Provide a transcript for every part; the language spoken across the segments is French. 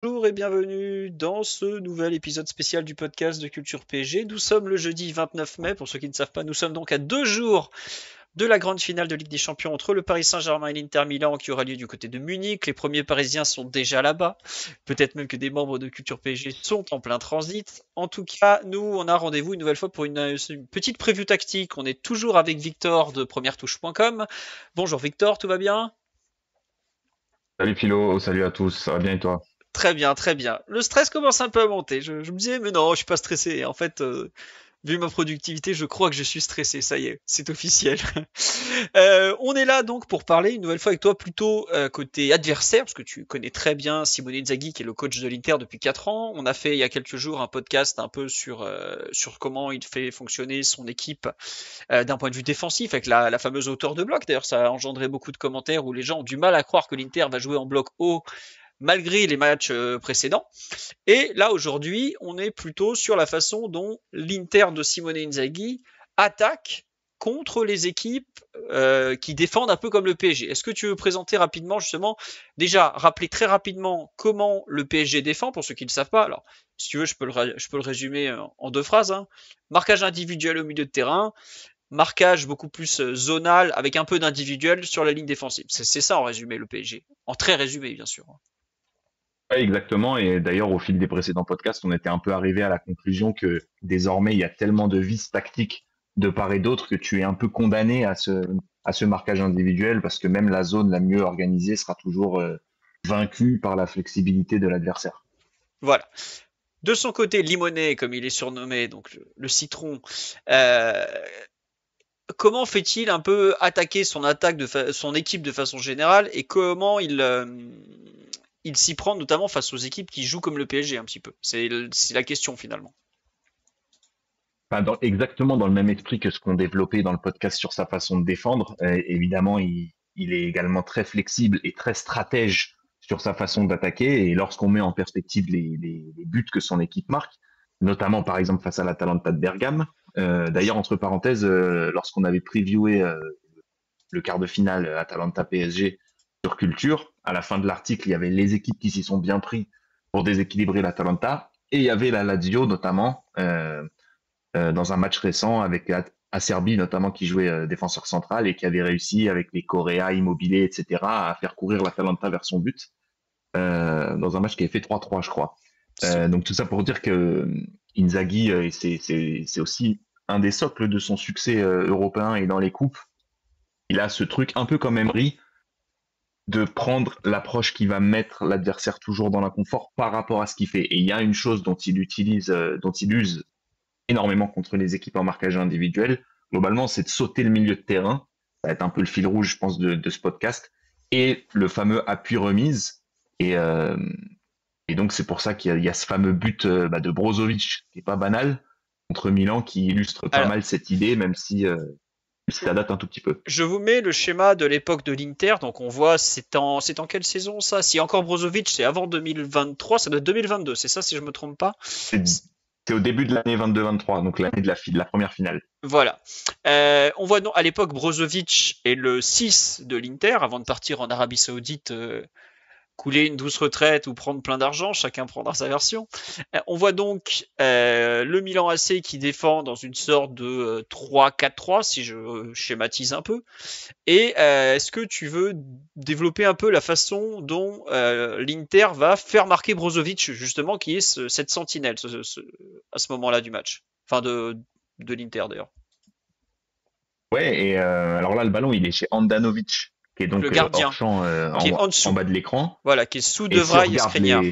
Bonjour et bienvenue dans ce nouvel épisode spécial du podcast de Culture PSG. Nous sommes le jeudi 29 mai. Pour ceux qui ne savent pas, nous sommes donc à 2 jours de la grande finale de Ligue des Champions entre le Paris Saint-Germain et l'Inter Milan qui aura lieu du côté de Munich. Les premiers Parisiens sont déjà là-bas. Peut-être même que des membres de Culture PSG sont en plein transit. En tout cas, nous, on a rendez-vous une nouvelle fois pour une petite preview tactique. On est toujours avec Victor de premièretouche.com. Bonjour Victor, tout va bien? Salut Philo, salut à tous, ça va bien et toi? Très bien, très bien. Le stress commence un peu à monter. Je me disais, mais non, je suis pas stressé. Et en fait, vu ma productivité, je crois que je suis stressé. Ça y est, c'est officiel. On est là donc pour parler une nouvelle fois avec toi plutôt côté adversaire, parce que tu connais très bien Simone Inzaghi, qui est le coach de l'Inter depuis 4 ans. On a fait il y a quelques jours un podcast un peu sur comment il fait fonctionner son équipe d'un point de vue défensif, avec la fameuse hauteur de bloc. D'ailleurs, ça a engendré beaucoup de commentaires où les gens ont du mal à croire que l'Inter va jouer en bloc haut malgré les matchs précédents. Et là, aujourd'hui, on est plutôt sur la façon dont l'Inter de Simone Inzaghi attaque contre les équipes qui défendent un peu comme le PSG. Est-ce que tu veux présenter rapidement, justement, déjà, rappeler très rapidement comment le PSG défend, pour ceux qui ne le savent pas. Alors, si tu veux, je peux le résumer en 2 phrases. Hein. Marquage individuel au milieu de terrain, marquage beaucoup plus zonal, avec un peu d'individuel sur la ligne défensive. C'est ça en résumé, le PSG. En très résumé, bien sûr. Ouais, exactement, et d'ailleurs au fil des précédents podcasts, on était un peu arrivé à la conclusion que désormais il y a tellement de vices tactiques de part et d'autre que tu es un peu condamné à ce marquage individuel parce que même la zone la mieux organisée sera toujours vaincue par la flexibilité de l'adversaire. Voilà. De son côté, Limonet, comme il est surnommé, donc le citron, euh, comment fait-il un peu attaquer son attaque son équipe de façon générale et comment il s'y prend notamment face aux équipes qui jouent comme le PSG un petit peu. C'est la question finalement. Enfin, exactement dans le même esprit que ce qu'on développait dans le podcast sur sa façon de défendre. Évidemment, il est également très flexible et très stratège sur sa façon d'attaquer. Et lorsqu'on met en perspective les buts que son équipe marque, notamment par exemple face à l'Atalanta de Bergame, d'ailleurs entre parenthèses, lorsqu'on avait previewé le quart de finale Atalanta-PSG sur Culture, à la fin de l'article, il y avait les équipes qui s'y sont bien pris pour déséquilibrer l'Atalanta, et il y avait la Lazio notamment. Dans un match récent avec Acerbi notamment qui jouait défenseur central et qui avait réussi avec les Correa, Immobilier, etc. à faire courir l'Atalanta vers son but dans un match qui avait fait 3-3 je crois. Donc tout ça pour dire que Inzaghi, c'est aussi un des socles de son succès européen et dans les coupes. Il a ce truc un peu comme Emery de prendre l'approche qui va mettre l'adversaire toujours dans l'inconfort par rapport à ce qu'il fait. Et il y a une chose dont il use énormément contre les équipes en marquage individuel. Globalement, c'est de sauter le milieu de terrain. Ça va être un peu le fil rouge, je pense, de ce podcast. Et le fameux appui remise. Et, euh, et donc, c'est pour ça qu'il y a ce fameux but de Brozovic, qui est pas banal, contre Milan, qui illustre pas Alors, mal cette idée, même si ça date un tout petit peu. je vous mets le schéma de l'époque de l'Inter. Donc on voit, c'est en quelle saison ça? Si encore Brozovic, c'est avant 2023, ça doit être 2022, c'est ça si je me trompe pas. C'est c'est au début de l'année 22-23, donc l'année de la première finale. Voilà. On voit à l'époque Brozovic est le 6 de l'Inter avant de partir en Arabie Saoudite couler une douce retraite ou prendre plein d'argent, chacun prendra sa version. On voit donc le Milan AC qui défend dans une sorte de 3-4-3 si je schématise un peu. Et est-ce que tu veux développer un peu la façon dont l'Inter va faire marquer Brozovic justement qui est cette sentinelle à ce moment-là du match, enfin de l'Inter d'ailleurs. Ouais, et alors là, le ballon, il est chez Andanovic, qui est Donc le donc hors gardien champ qui est en en dessous, bas de l'écran. voilà, qui est sous Et Devraille et Skriniar.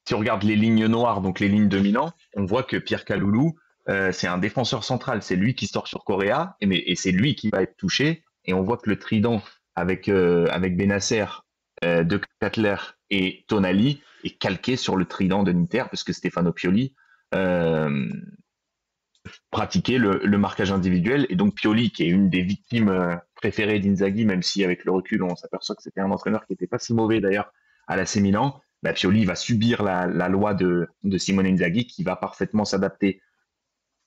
si on regarde les lignes noires, donc les lignes de Milan, on voit que Pierre Kaloulou, c'est un défenseur central. C'est lui qui sort sur Correa, et c'est lui qui va être touché. Et on voit que le trident avec Benasser, De Ketelaere et Tonali est calqué sur le trident de l'Inter, parce que Stefano Pioli euh, pratiquait le marquage individuel. Et donc Pioli, qui est une des victimes préférées d'Inzaghi, même si avec le recul, on s'aperçoit que c'était un entraîneur qui n'était pas si mauvais d'ailleurs à l'AC Milan, bah, Pioli va subir la loi de Simone Inzaghi qui va parfaitement s'adapter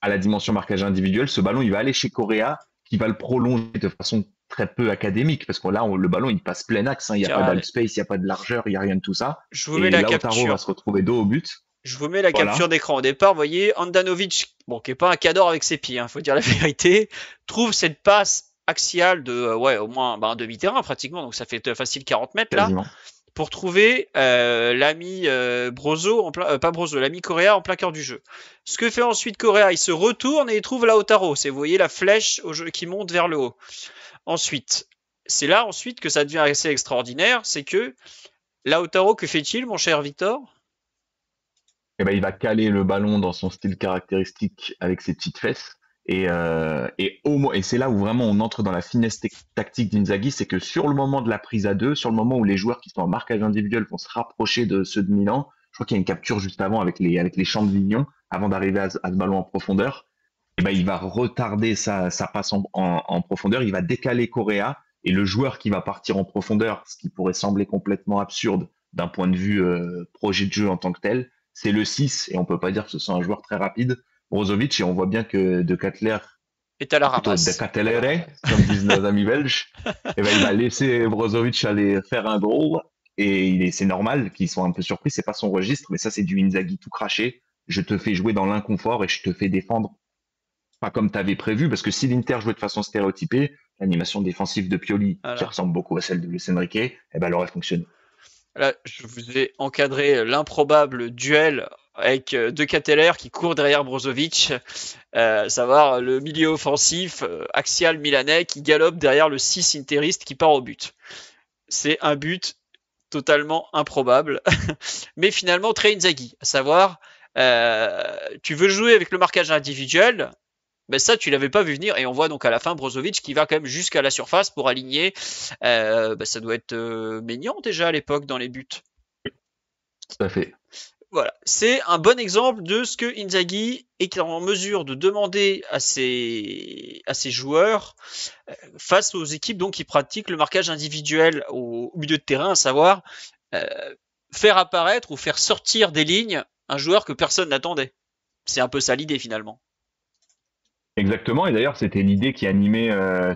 à la dimension marquage individuel. Ce ballon, il va aller chez Correa, qui va le prolonger de façon très peu académique, parce que là, le ballon, il passe plein axe, hein, il n'y a pas d'outspace, il n'y a pas de largeur, il n'y a rien de tout ça. Je vous mets la Lautaro capture. va se retrouver dos au but. Je vous mets la capture d'écran. Au départ, vous voyez, Handanovic, bon, qui est pas un cador avec ses pieds, faut dire la vérité, trouve cette passe axiale de, au moins un demi-terrain pratiquement, donc ça fait facile 40 mètres Quasiment. là, pour trouver l'ami Brozo, pas Brozo, l'ami Correa en plein cœur du jeu. Ce que fait ensuite Correa, il se retourne et il trouve Lautaro. C'est, vous voyez, la flèche au jeu qui monte vers le haut. Ensuite, c'est là ensuite que ça devient assez extraordinaire, c'est que Lautaro, que fait-il, mon cher Victor ? Eh ben, il va caler le ballon dans son style caractéristique avec ses petites fesses. Et c'est là où vraiment on entre dans la finesse tactique d'Inzaghi, c'est que sur le moment de la prise à deux, sur le moment où les joueurs qui sont en marquage individuel vont se rapprocher de ceux de Milan, je crois qu'il y a une capture juste avant avec les champs de Vignon, avant d'arriver à ce ballon en profondeur, et ben, il va retarder sa passe en profondeur, il va décaler Correa, et le joueur qui va partir en profondeur, ce qui pourrait sembler complètement absurde d'un point de vue projet de jeu en tant que tel, c'est le 6, et on peut pas dire que ce soit un joueur très rapide, Brozovic, et on voit bien que De Ketelaere est à la plutôt ramasse. De Ketelaere, comme disent nos amis belges, et ben, il va laisser Brozovic aller faire un goal, et c'est normal qu'ils soient un peu surpris, c'est pas son registre, mais ça c'est du Inzaghi tout craché, je te fais jouer dans l'inconfort et je te fais défendre pas comme tu avais prévu, parce que si l'Inter jouait de façon stéréotypée, l'animation défensive de Pioli, qui ressemble beaucoup à celle de Luis Enrique, eh ben, elle aurait fonctionné. Là, je vous ai encadré l'improbable duel avec De Ketelaere qui court derrière Brozovic, savoir le milieu offensif axial milanais qui galope derrière le 6 interiste qui part au but. C'est un but totalement improbable, mais finalement très Inzaghi, à savoir, tu veux jouer avec le marquage individuel, ben ça tu l'avais pas vu venir, et on voit donc à la fin Brozovic qui va quand même jusqu'à la surface pour aligner. Ça doit être Maignan déjà à l'époque dans les buts. Tout à fait. Voilà, c'est un bon exemple de ce que Inzaghi est en mesure de demander à ses joueurs face aux équipes donc qui pratiquent le marquage individuel au milieu de terrain, à savoir faire apparaître ou faire sortir des lignes un joueur que personne n'attendait. C'est un peu ça l'idée finalement. Exactement, et d'ailleurs c'était l'idée qui animait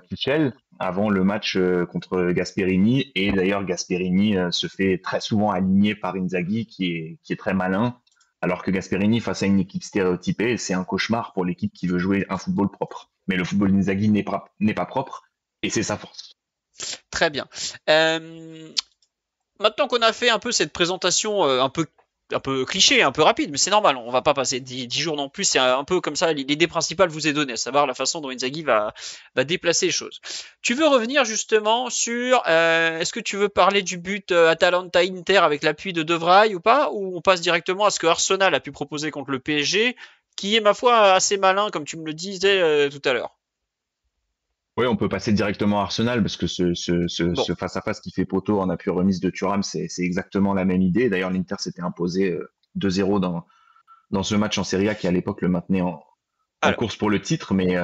Tuchel avant le match contre Gasperini, et d'ailleurs Gasperini se fait très souvent aligner par Inzaghi qui est très malin, alors que Gasperini face à une équipe stéréotypée, c'est un cauchemar pour l'équipe qui veut jouer un football propre. Mais le football d'Inzaghi n'est pas propre, et c'est sa force. Très bien. Maintenant qu'on a fait un peu cette présentation un peu cliché, un peu rapide, mais c'est normal, on va pas passer 10 jours non plus, c'est un peu comme ça, l'idée principale vous est donnée, à savoir la façon dont Inzaghi va déplacer les choses. Tu veux revenir justement sur, est-ce que tu veux parler du but Atalanta-Inter avec l'appui de Vrij ou pas, ou on passe directement à ce que Arsenal a pu proposer contre le PSG, qui est ma foi assez malin, comme tu me le disais tout à l'heure. Oui, on peut passer directement à Arsenal parce que ce face-à-face qui fait poteau en appui remise de Thuram, c'est exactement la même idée. D'ailleurs, l'Inter s'était imposé 2-0 dans ce match en Serie A qui à l'époque le maintenait en course pour le titre, mais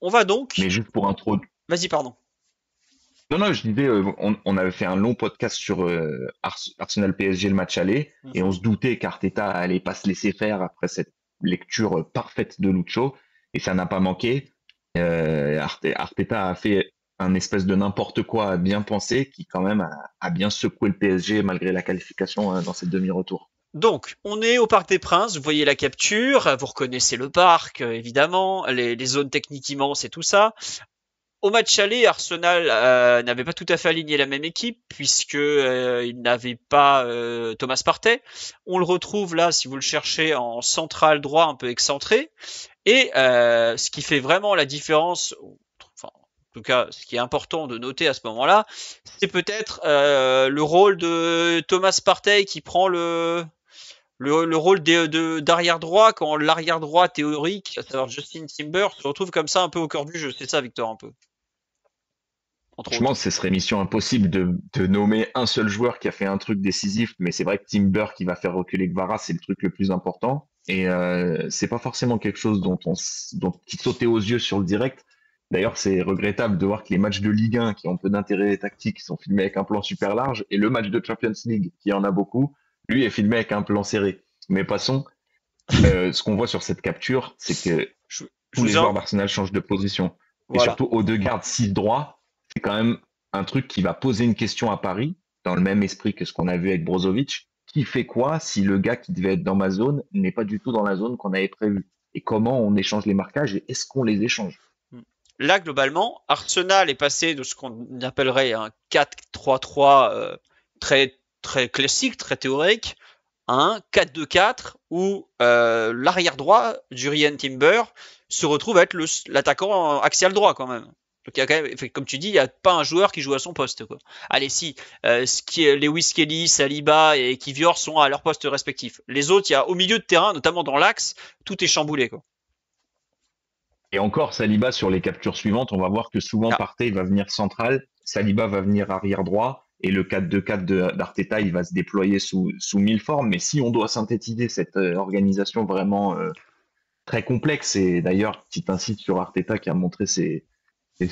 on va donc. Mais juste pour introduire. Vas-y, pardon. Non, je disais, on avait fait un long podcast sur Arsenal PSG le match aller, et on se doutait qu'Arteta allait pas se laisser faire après cette lecture parfaite de Lucho, et ça n'a pas manqué. Arteta a fait un espèce de n'importe quoi bien pensé qui quand même a bien secoué le PSG malgré la qualification dans cette demi-retour. Donc, on est au Parc des Princes, vous voyez la capture, vous reconnaissez le parc, évidemment, les zones techniques immenses et tout ça. Au match aller, Arsenal n'avait pas tout à fait aligné la même équipe puisque il n'avait pas Thomas Partey. On le retrouve là, si vous le cherchez, en central droit, un peu excentré. Et ce qui fait vraiment la différence, enfin, en tout cas, ce qui est important de noter à ce moment-là, c'est peut-être le rôle de Thomas Partey qui prend le rôle d'arrière droit quand l'arrière droit théorique, à savoir Justin Timber, se retrouve comme ça un peu au cœur du jeu. C'est ça, Victor, un peu. Franchement, ce serait mission impossible de nommer un seul joueur qui a fait un truc décisif, mais c'est vrai que Timber qui va faire reculer Kvara, c'est le truc le plus important. Et c'est pas forcément quelque chose qui sautait aux yeux sur le direct. D'ailleurs, c'est regrettable de voir que les matchs de Ligue 1 qui ont peu d'intérêt tactique sont filmés avec un plan super large, et le match de Champions League, qui en a beaucoup, lui est filmé avec un plan serré. Mais passons, ce qu'on voit sur cette capture, c'est que tous les joueurs d'Arsenal changent de position. Voilà. Et surtout, Odegaard 6 droit, c'est quand même un truc qui va poser une question à Paris, dans le même esprit que ce qu'on a vu avec Brozovic. Qui fait quoi si le gars qui devait être dans ma zone n'est pas du tout dans la zone qu'on avait prévue? Et comment on échange les marquages et est-ce qu'on les échange? Là, globalement, Arsenal est passé de ce qu'on appellerait un 4-3-3 très, très classique, très théorique, à un 4-2-4 où l'arrière droit, Jurrien Timber, se retrouve à être l'attaquant axial droit quand même. Donc il y a quand même, comme tu dis, il n'y a pas un joueur qui joue à son poste, quoi. Allez, si, Lewis Kelly, Saliba et Kivior sont à leur poste respectif. Les autres, il y a au milieu de terrain, notamment dans l'axe, tout est chamboulé, quoi. Et encore, Saliba, sur les captures suivantes, on va voir que souvent Ah, Partey va venir central, Saliba va venir arrière droit, et le 4-2-4 d'Arteta, il va se déployer sous 1000 formes. Mais si on doit synthétiser cette organisation vraiment très complexe, et d'ailleurs, petit incite sur Arteta qui a montré ses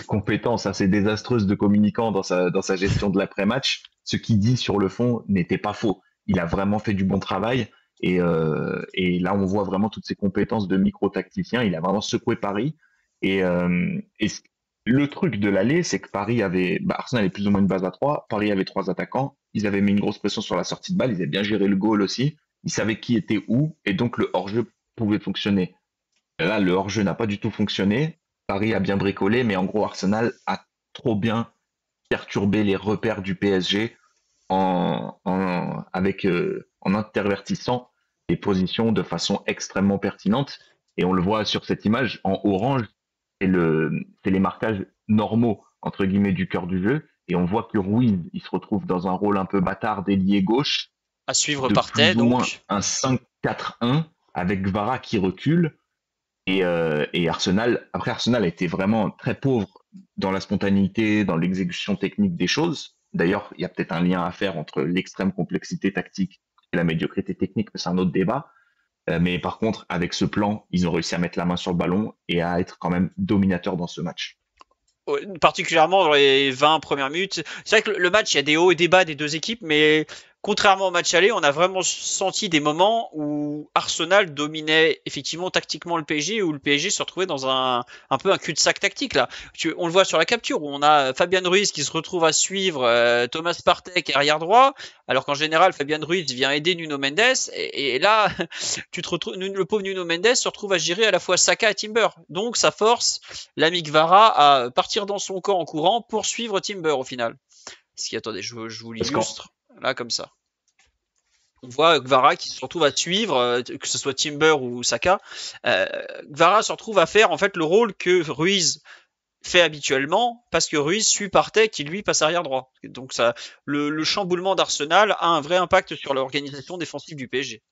compétences assez désastreuses de communicant dans sa gestion de l'après-match, ce qu'il dit sur le fond n'était pas faux. Il a vraiment fait du bon travail. Et là, on voit vraiment toutes ses compétences de micro-tacticien. Il a vraiment secoué Paris. Et le truc de l'aller, c'est que Paris avait, Arsenal avait plus ou moins une base à 3. Paris avait 3 attaquants. Ils avaient mis une grosse pression sur la sortie de balle. Ils avaient bien géré le goal aussi. Ils savaient qui était où. Et donc, le hors-jeu pouvait fonctionner. Là, le hors-jeu n'a pas du tout fonctionné. Paris a bien bricolé, mais en gros, Arsenal a trop bien perturbé les repères du PSG en intervertissant les positions de façon extrêmement pertinente. Et on le voit sur cette image, en orange, c'est les marquages normaux, entre guillemets, du cœur du jeu. Et on voit que Ruiz, il se retrouve dans un rôle un peu bâtard d'ailier gauche, à suivre de Partey, plus ou moins donc. un 5-4-1, avec Gvara qui recule. Et Arsenal, après Arsenal a été vraiment très pauvre dans la spontanéité, dans l'exécution technique des choses. D'ailleurs, il y a peut-être un lien à faire entre l'extrême complexité tactique et la médiocrité technique, mais c'est un autre débat. Mais par contre, avec ce plan, ils ont réussi à mettre la main sur le ballon et à être quand même dominateurs dans ce match. Ouais, particulièrement dans les 20 premières minutes. C'est vrai que le match, il y a des hauts et des bas des deux équipes, mais contrairement au match aller, on a vraiment senti des moments où Arsenal dominait effectivement tactiquement le PSG, où le PSG se retrouvait dans un peu un cul-de-sac tactique là. On le voit sur la capture où on a Fabian Ruiz qui se retrouve à suivre Thomas Partey qui est arrière droit, alors qu'en général Fabian Ruiz vient aider Nuno Mendes, et là tu te retrouves, le pauvre Nuno Mendes se retrouve à gérer à la fois Saka et Timber. Donc ça force l'ami Gvara à partir dans son camp en courant pour suivre Timber au final. Attendez, je vous Parce qu'en l'illustre là comme ça. On voit Gvara qui se retrouve à suivre, que ce soit Timber ou Saka. Gvara se retrouve à faire en fait le rôle que Ruiz fait habituellement parce que Ruiz suit Partey qui lui passe arrière droit. Donc ça, le chamboulement d'Arsenal a un vrai impact sur l'organisation défensive du PSG.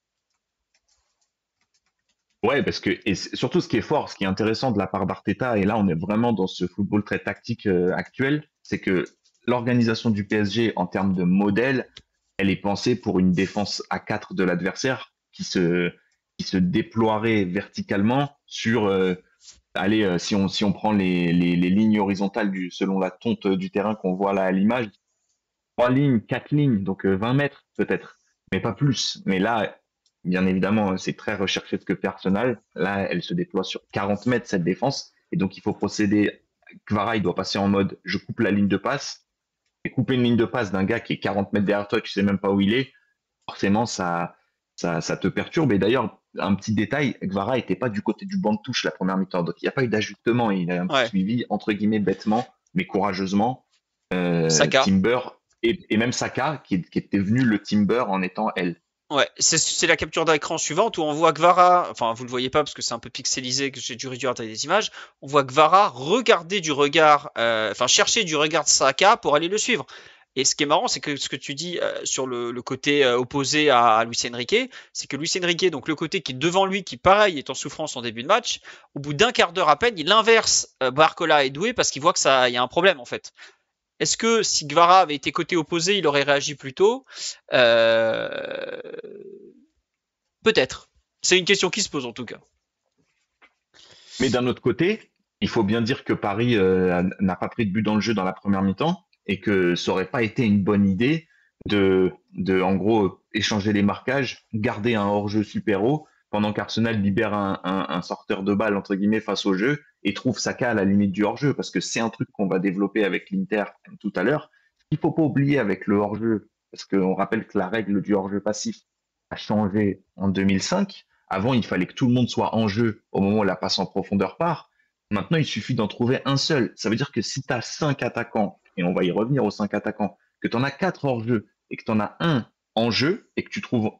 Ouais, parce que et surtout ce qui est fort, ce qui est intéressant de la part d'Arteta, et là on est vraiment dans ce football très tactique actuel, c'est que l'organisation du PSG en termes de modèle, elle est pensée pour une défense à 4 de l'adversaire qui se déploierait verticalement sur, allez, si on prend les lignes horizontales selon la tonte du terrain qu'on voit là à l'image, 3 lignes, 4 lignes, donc 20 mètres peut-être, mais pas plus. Mais là, bien évidemment, c'est très recherché ce que fait Arsenal. Là, elle se déploie sur 40 mètres, cette défense. Et donc, il faut procéder. Kvara, il doit passer en mode je coupe la ligne de passe. Et couper une ligne de passe d'un gars qui est 40 mètres derrière toi, tu sais même pas où il est, forcément, ça te perturbe. Et d'ailleurs, un petit détail, Kvara n'était pas du côté du banc de touche la première mi-temps. Donc, il n'y a pas eu d'ajustement. Il a un peu Ouais, suivi, entre guillemets, bêtement, mais courageusement, Saka. Timber et même Saka, qui était venu le Timber en étant elle. Ouais, c'est la capture d'écran suivante où on voit Gvara, enfin vous le voyez pas parce que c'est un peu pixelisé, que j'ai dû réduire la taille des images, on voit Gvara regarder du regard, enfin chercher du regard de Saka pour aller le suivre. Et ce qui est marrant, c'est que ce que tu dis sur le côté opposé à Luis Enrique, c'est que Luis Enrique, donc le côté qui est devant lui, qui pareil est en souffrance en début de match, au bout d'un quart d'heure à peine, il inverse Barcola et Doué parce qu'il voit que ça, il y a un problème en fait. Est-ce que si Gvara avait été côté opposé, il aurait réagi plus tôt? Euh, Peut-être. C'est une question qui se pose en tout cas. Mais d'un autre côté, il faut bien dire que Paris n'a pas pris de but dans le jeu dans la première mi-temps et que ça aurait pas été une bonne idée en gros, échanger les marquages, garder un hors-jeu super haut pendant qu'Arsenal libère un sorteur de balle, entre guillemets, face au jeu et trouve Saka à la limite du hors-jeu, parce que c'est un truc qu'on va développer avec l'Inter tout à l'heure. Il faut pas oublier avec le hors-jeu, parce qu'on rappelle que la règle du hors-jeu passif a changé en 2005. Avant, il fallait que tout le monde soit en jeu au moment où la passe en profondeur part. Maintenant, il suffit d'en trouver un seul. Ça veut dire que si tu as 5 attaquants, et on va y revenir aux 5 attaquants, que tu en as 4 hors jeu et que tu en as un en jeu et que tu trouves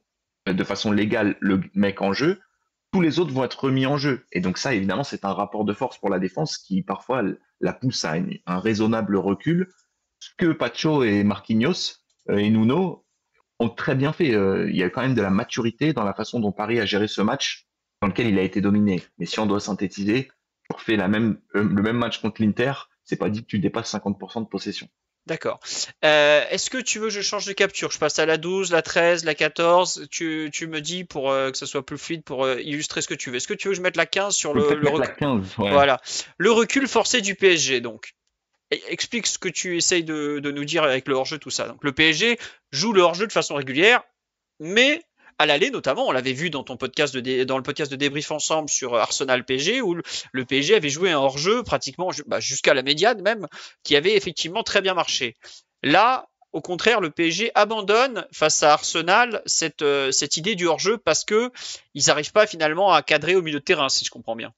de façon légale le mec en jeu, tous les autres vont être remis en jeu. Et donc ça, évidemment, c'est un rapport de force pour la défense qui parfois la pousse à un raisonnable recul. Ce que Pacho et Marquinhos et Nuno ont très bien fait. Il y a quand même de la maturité dans la façon dont Paris a géré ce match dans lequel il a été dominé. Mais si on doit synthétiser, tu refais le même match contre l'Inter, c'est pas dit que tu dépasses 50% de possession. D'accord. Est-ce que tu veux que je change de capture? Je passe à la 12, la 13, la 14. Tu me dis pour que ça soit plus fluide pour illustrer ce que tu veux. Est-ce que tu veux que je mette la 15 sur le la recul? 15, ouais. Voilà. Le recul forcé du PSG, donc. Explique ce que tu essayes de nous dire avec le hors-jeu, tout ça. Donc, le PSG joue le hors-jeu de façon régulière, mais à l'aller notamment, on l'avait vu dans ton podcast dans le podcast de débrief ensemble sur Arsenal PSG, où le PSG avait joué un hors-jeu pratiquement jusqu'à la médiane même, qui avait effectivement très bien marché. Là, au contraire, le PSG abandonne face à Arsenal cette idée du hors-jeu parce que ils n'arrivent pas finalement à cadrer au milieu de terrain, si je comprends bien.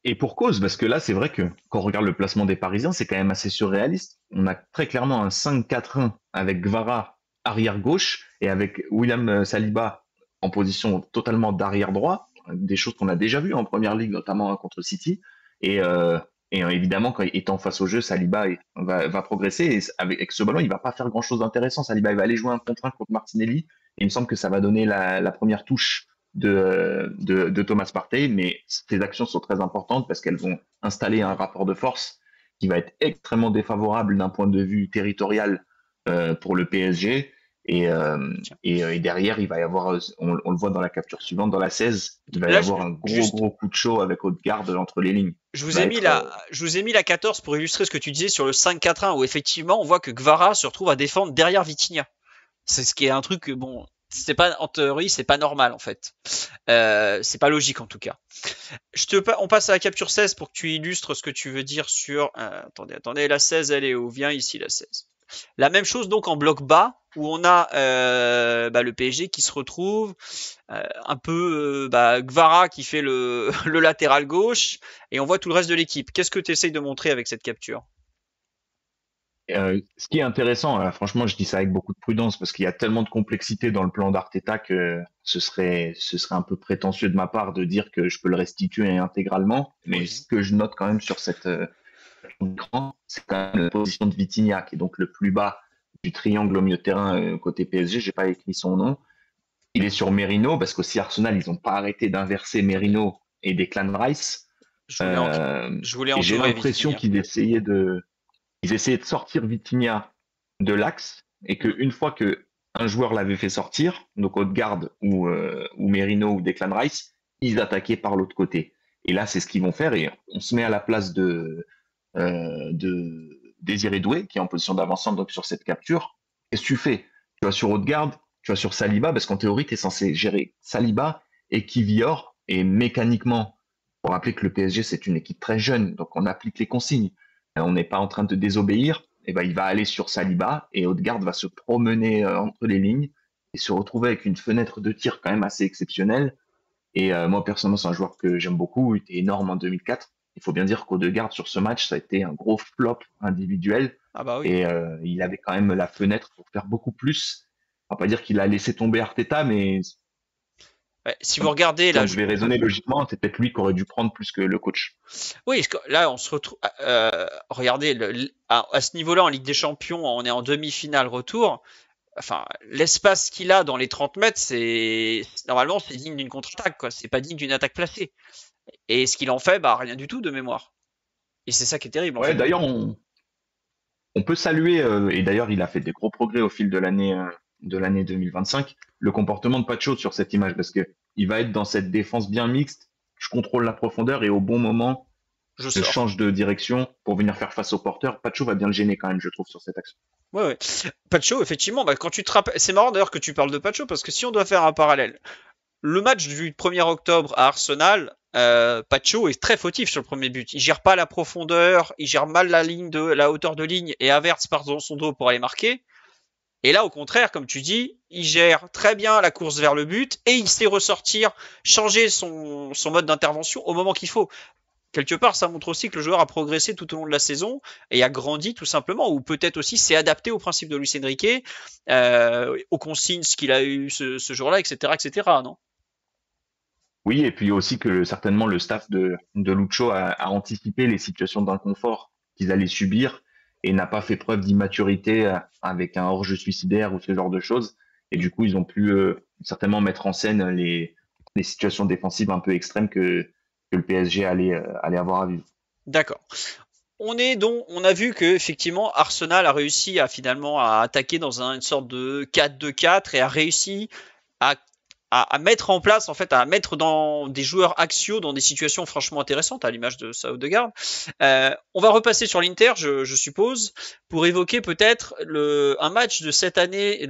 Et pour cause, parce que là, c'est vrai que quand on regarde le placement des Parisiens, c'est quand même assez surréaliste. On a très clairement un 5-4-1 avec Gvara arrière gauche et avec William Saliba en position totalement d'arrière droit, des choses qu'on a déjà vues en première ligue, notamment contre City. Et évidemment, quand étant face au jeu, Saliba va progresser. Et avec ce ballon, il va pas faire grand-chose d'intéressant. Saliba, il va aller jouer un contre 1 contre Martinelli. Et il me semble que ça va donner la première touche de Thomas Partey, mais ces actions sont très importantes parce qu'elles vont installer un rapport de force qui va être extrêmement défavorable d'un point de vue territorial pour le PSG. Et derrière, il va y avoir, on le voit dans la capture suivante, dans la 16, il va y avoir un gros coup de chaud avec Odegaard entre les lignes. Je vous ai mis la 14 pour illustrer ce que tu disais sur le 5-4-1 où effectivement on voit que Gvara se retrouve à défendre derrière Vitinha. C'est ce qui est un truc bon, c'est pas en théorie, c'est pas normal en fait. C'est pas logique en tout cas. On passe à la capture 16 pour que tu illustres ce que tu veux dire sur. Attendez, la 16 elle est où? Viens ici la 16. La même chose donc en bloc bas où on a le PSG qui se retrouve un peu Gvara qui fait le latéral gauche et on voit tout le reste de l'équipe. Qu'est-ce que tu essayes de montrer avec cette capture? Ce qui est intéressant, franchement, je dis ça avec beaucoup de prudence parce qu'il y a tellement de complexité dans le plan d'Arteta que ce serait un peu prétentieux de ma part de dire que je peux le restituer intégralement. Mais Oui. ce que je note quand même sur cette écran, c'est quand même la position de Vitinha qui est donc le plus bas du triangle au milieu de terrain côté PSG. J'ai pas écrit son nom. Il est sur Merino parce qu'aussi Arsenal, ils n'ont pas arrêté d'inverser Merino et Declan Rice. Je voulais j'ai l'impression qu'ils essayaient de sortir Vitinha de l'axe et qu'une fois que un joueur l'avait fait sortir, donc Odegaard ou Merino ou Declan Rice, ils attaquaient par l'autre côté. Et là, c'est ce qu'ils vont faire et on se met à la place de Désiré Doué qui est en position d'avancement donc sur cette capture. Qu'est-ce que tu fais? Tu vas sur Odegaard, tu vas sur Saliba parce qu'en théorie, tu es censé gérer Saliba et Kivior et mécaniquement, pour rappeler que le PSG, c'est une équipe très jeune, donc on applique les consignes. On n'est pas en train de désobéir, et ben, il va aller sur Saliba et Odegaard va se promener entre les lignes et se retrouver avec une fenêtre de tir quand même assez exceptionnelle. Et moi, personnellement, c'est un joueur que j'aime beaucoup, il était énorme en 2004. Il faut bien dire qu'Odegaard, sur ce match, ça a été un gros flop individuel. Ah bah oui. Et il avait quand même la fenêtre pour faire beaucoup plus. On va pas dire qu'il a laissé tomber Arteta, mais ouais, si vous regardez là, je vais raisonner logiquement, c'est peut-être lui qui aurait dû prendre plus que le coach. Oui, là on se retrouve. Regardez, à ce niveau-là en Ligue des Champions, on est en demi-finale retour. Enfin, l'espace qu'il a dans les 30 mètres, normalement c'est digne d'une contre-attaque, quoi. C'est pas digne d'une attaque placée. Et ce qu'il en fait, rien du tout de mémoire. Et c'est ça qui est terrible. En Ouais, fait. d'ailleurs, on peut saluer, et d'ailleurs il a fait des gros progrès au fil de l'année 2025, le comportement de Pacho sur cette image, parce que il va être dans cette défense bien mixte, je contrôle la profondeur et au bon moment, je change de direction pour venir faire face au porteur. Pacho va bien le gêner quand même, je trouve, sur cette action. Ouais. Pacho, effectivement, quand tu te rappelles, c'est marrant d'ailleurs que tu parles de Pacho, parce que si on doit faire un parallèle, le match du 1er octobre à Arsenal, Pacho est très fautif sur le premier but. Il gère pas la profondeur, il gère mal la hauteur de ligne et Havertz part dans son dos pour aller marquer. Et là, au contraire, comme tu dis, il gère très bien la course vers le but et il sait ressortir, changer son mode d'intervention au moment qu'il faut. Quelque part, ça montre aussi que le joueur a progressé tout au long de la saison et a grandi tout simplement, ou peut-être aussi s'est adapté au principe de Luis Enrique, aux consignes qu'il a eu ce jour-là, etc., etc., non? Oui, et puis aussi que certainement le staff de Lucho a anticipé les situations d'inconfort qu'ils allaient subir et n'a pas fait preuve d'immaturité avec un hors-jeu suicidaire ou ce genre de choses. Et du coup, ils ont pu certainement mettre en scène les situations défensives un peu extrêmes que le PSG allait avoir à vivre. D'accord. On a vu que effectivement Arsenal a réussi à finalement à attaquer dans une sorte de 4-2-4 et a réussi à, à mettre en place, en fait, à mettre dans des joueurs axiaux dans des situations franchement intéressantes, à l'image de Odegaard. On va repasser sur l'Inter, je suppose, pour évoquer peut-être un match de cette année,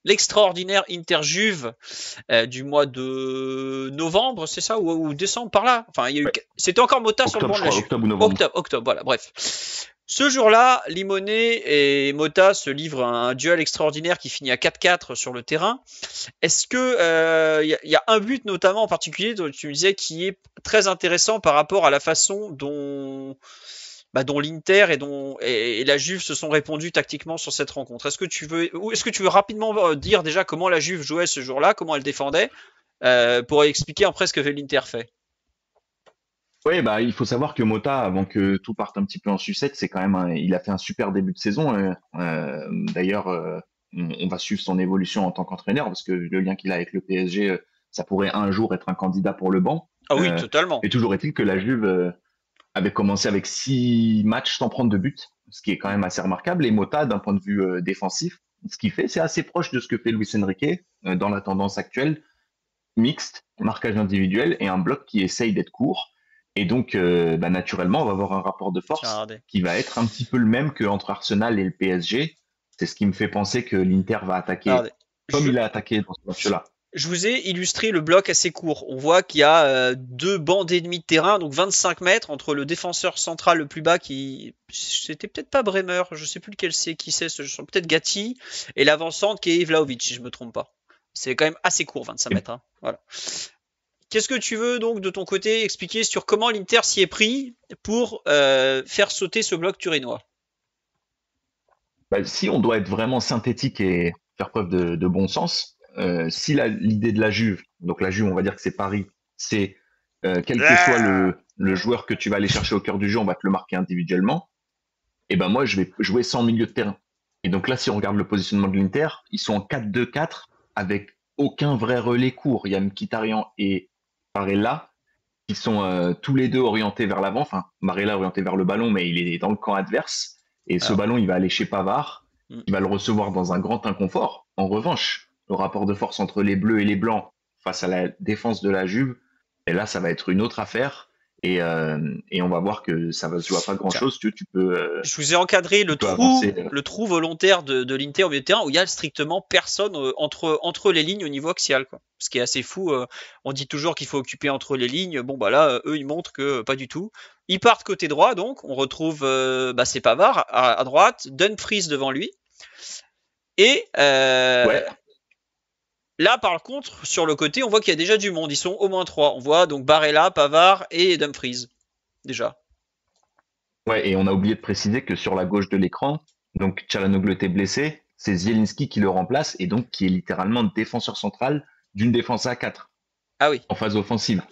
l'extraordinaire Inter-Juve du mois de novembre, c'est ça, ou décembre par là. Enfin, il y a eu, Ouais. c'était encore Mota sur le Octobre, banc je de la crois, Juve. octobre ou novembre. Octobre, voilà, bref. Ce jour-là, Limonet et Mota se livrent un duel extraordinaire qui finit à 4-4 sur le terrain. Est-ce que y a un but notamment en particulier dont tu me disais qui est très intéressant par rapport à la façon dont l'Inter et la Juve se sont répondus tactiquement sur cette rencontre. Est-ce que tu veux rapidement dire déjà comment la Juve jouait ce jour-là, comment elle défendait, pour expliquer après ce que l'Inter fait? Oui, bah, il faut savoir que Mota, avant que tout parte un petit peu en sucette, c'est quand même il a fait un super début de saison. D'ailleurs, on va suivre son évolution en tant qu'entraîneur parce que le lien qu'il a avec le PSG, ça pourrait un jour être un candidat pour le banc. Ah oui, Euh, totalement. et toujours est-il que la Juve avait commencé avec 6 matchs sans prendre de but, ce qui est quand même assez remarquable. Et Mota, d'un point de vue défensif, ce qu'il fait, c'est assez proche de ce que fait Luis Enrique dans la tendance actuelle, mixte, marquage individuel et un bloc qui essaye d'être court. Et donc, bah, naturellement, on va avoir un rapport de Tiens, force regardez. qui va être un petit peu le même qu'entre Arsenal et le PSG. C'est ce qui me fait penser que l'Inter va attaquer Regardez. comme Je, il a attaqué dans ce match-là. je vous ai illustré le bloc assez court. On voit qu'il y a deux bandes et demie de terrain, donc 25 mètres entre le défenseur central le plus bas c'était peut-être pas Bremer, je sais plus lequel c'est, qui c'est, peut-être Gatti, et l'avancante qui est Vlahovic, si je me trompe pas. C'est quand même assez court, 25 Et, mètres. Hein. Voilà. Qu'est-ce que tu veux donc de ton côté expliquer sur comment l'Inter s'y est pris pour faire sauter ce bloc turinois? bah, si on doit être vraiment synthétique et faire preuve de bon sens, si l'idée de la Juve, donc la Juve, on va dire que c'est Paris, c'est quel que soit le joueur que tu vas aller chercher au cœur du jeu, on va te le marquer individuellement. Et ben moi, je vais jouer sans milieu de terrain. Et donc là, si on regarde le positionnement de l'Inter, ils sont en 4-2-4 avec aucun vrai relais court. Il y a Mkhitaryan et Barella qui sont tous les deux orientés vers l'avant. Enfin, Barella orienté vers le ballon, mais il est dans le camp adverse. Et ce Alors, ballon, il va aller chez Pavard, hmm. qui va le recevoir dans un grand inconfort. En revanche, le rapport de force entre les bleus et les blancs face à la défense de la Juve, et là, ça va être une autre affaire. Et on va voir que ça va se jouer à pas grand Tiens, chose. je vous ai encadré Tu peux avancer. le trou volontaire de l'Inter au milieu de terrain où il y a strictement personne entre les lignes au niveau axial, quoi. Ce qui est assez fou. On dit toujours qu'il faut occuper entre les lignes. Bon, bah là, eux, ils montrent que pas du tout. Ils partent côté droit, donc on retrouve c'est Pavard à droite, Dumfries devant lui. Et Ouais, là, par contre, sur le côté, on voit qu'il y a déjà du monde. Ils sont au moins trois. On voit donc Barella, Pavard et Dumfries. Déjà. ouais, et on a oublié de préciser que sur la gauche de l'écran, donc Çalhanoğlu était blessé, c'est Zielinski qui le remplace et donc qui est littéralement défenseur central d'une défense à 4 Ah oui. en phase offensive.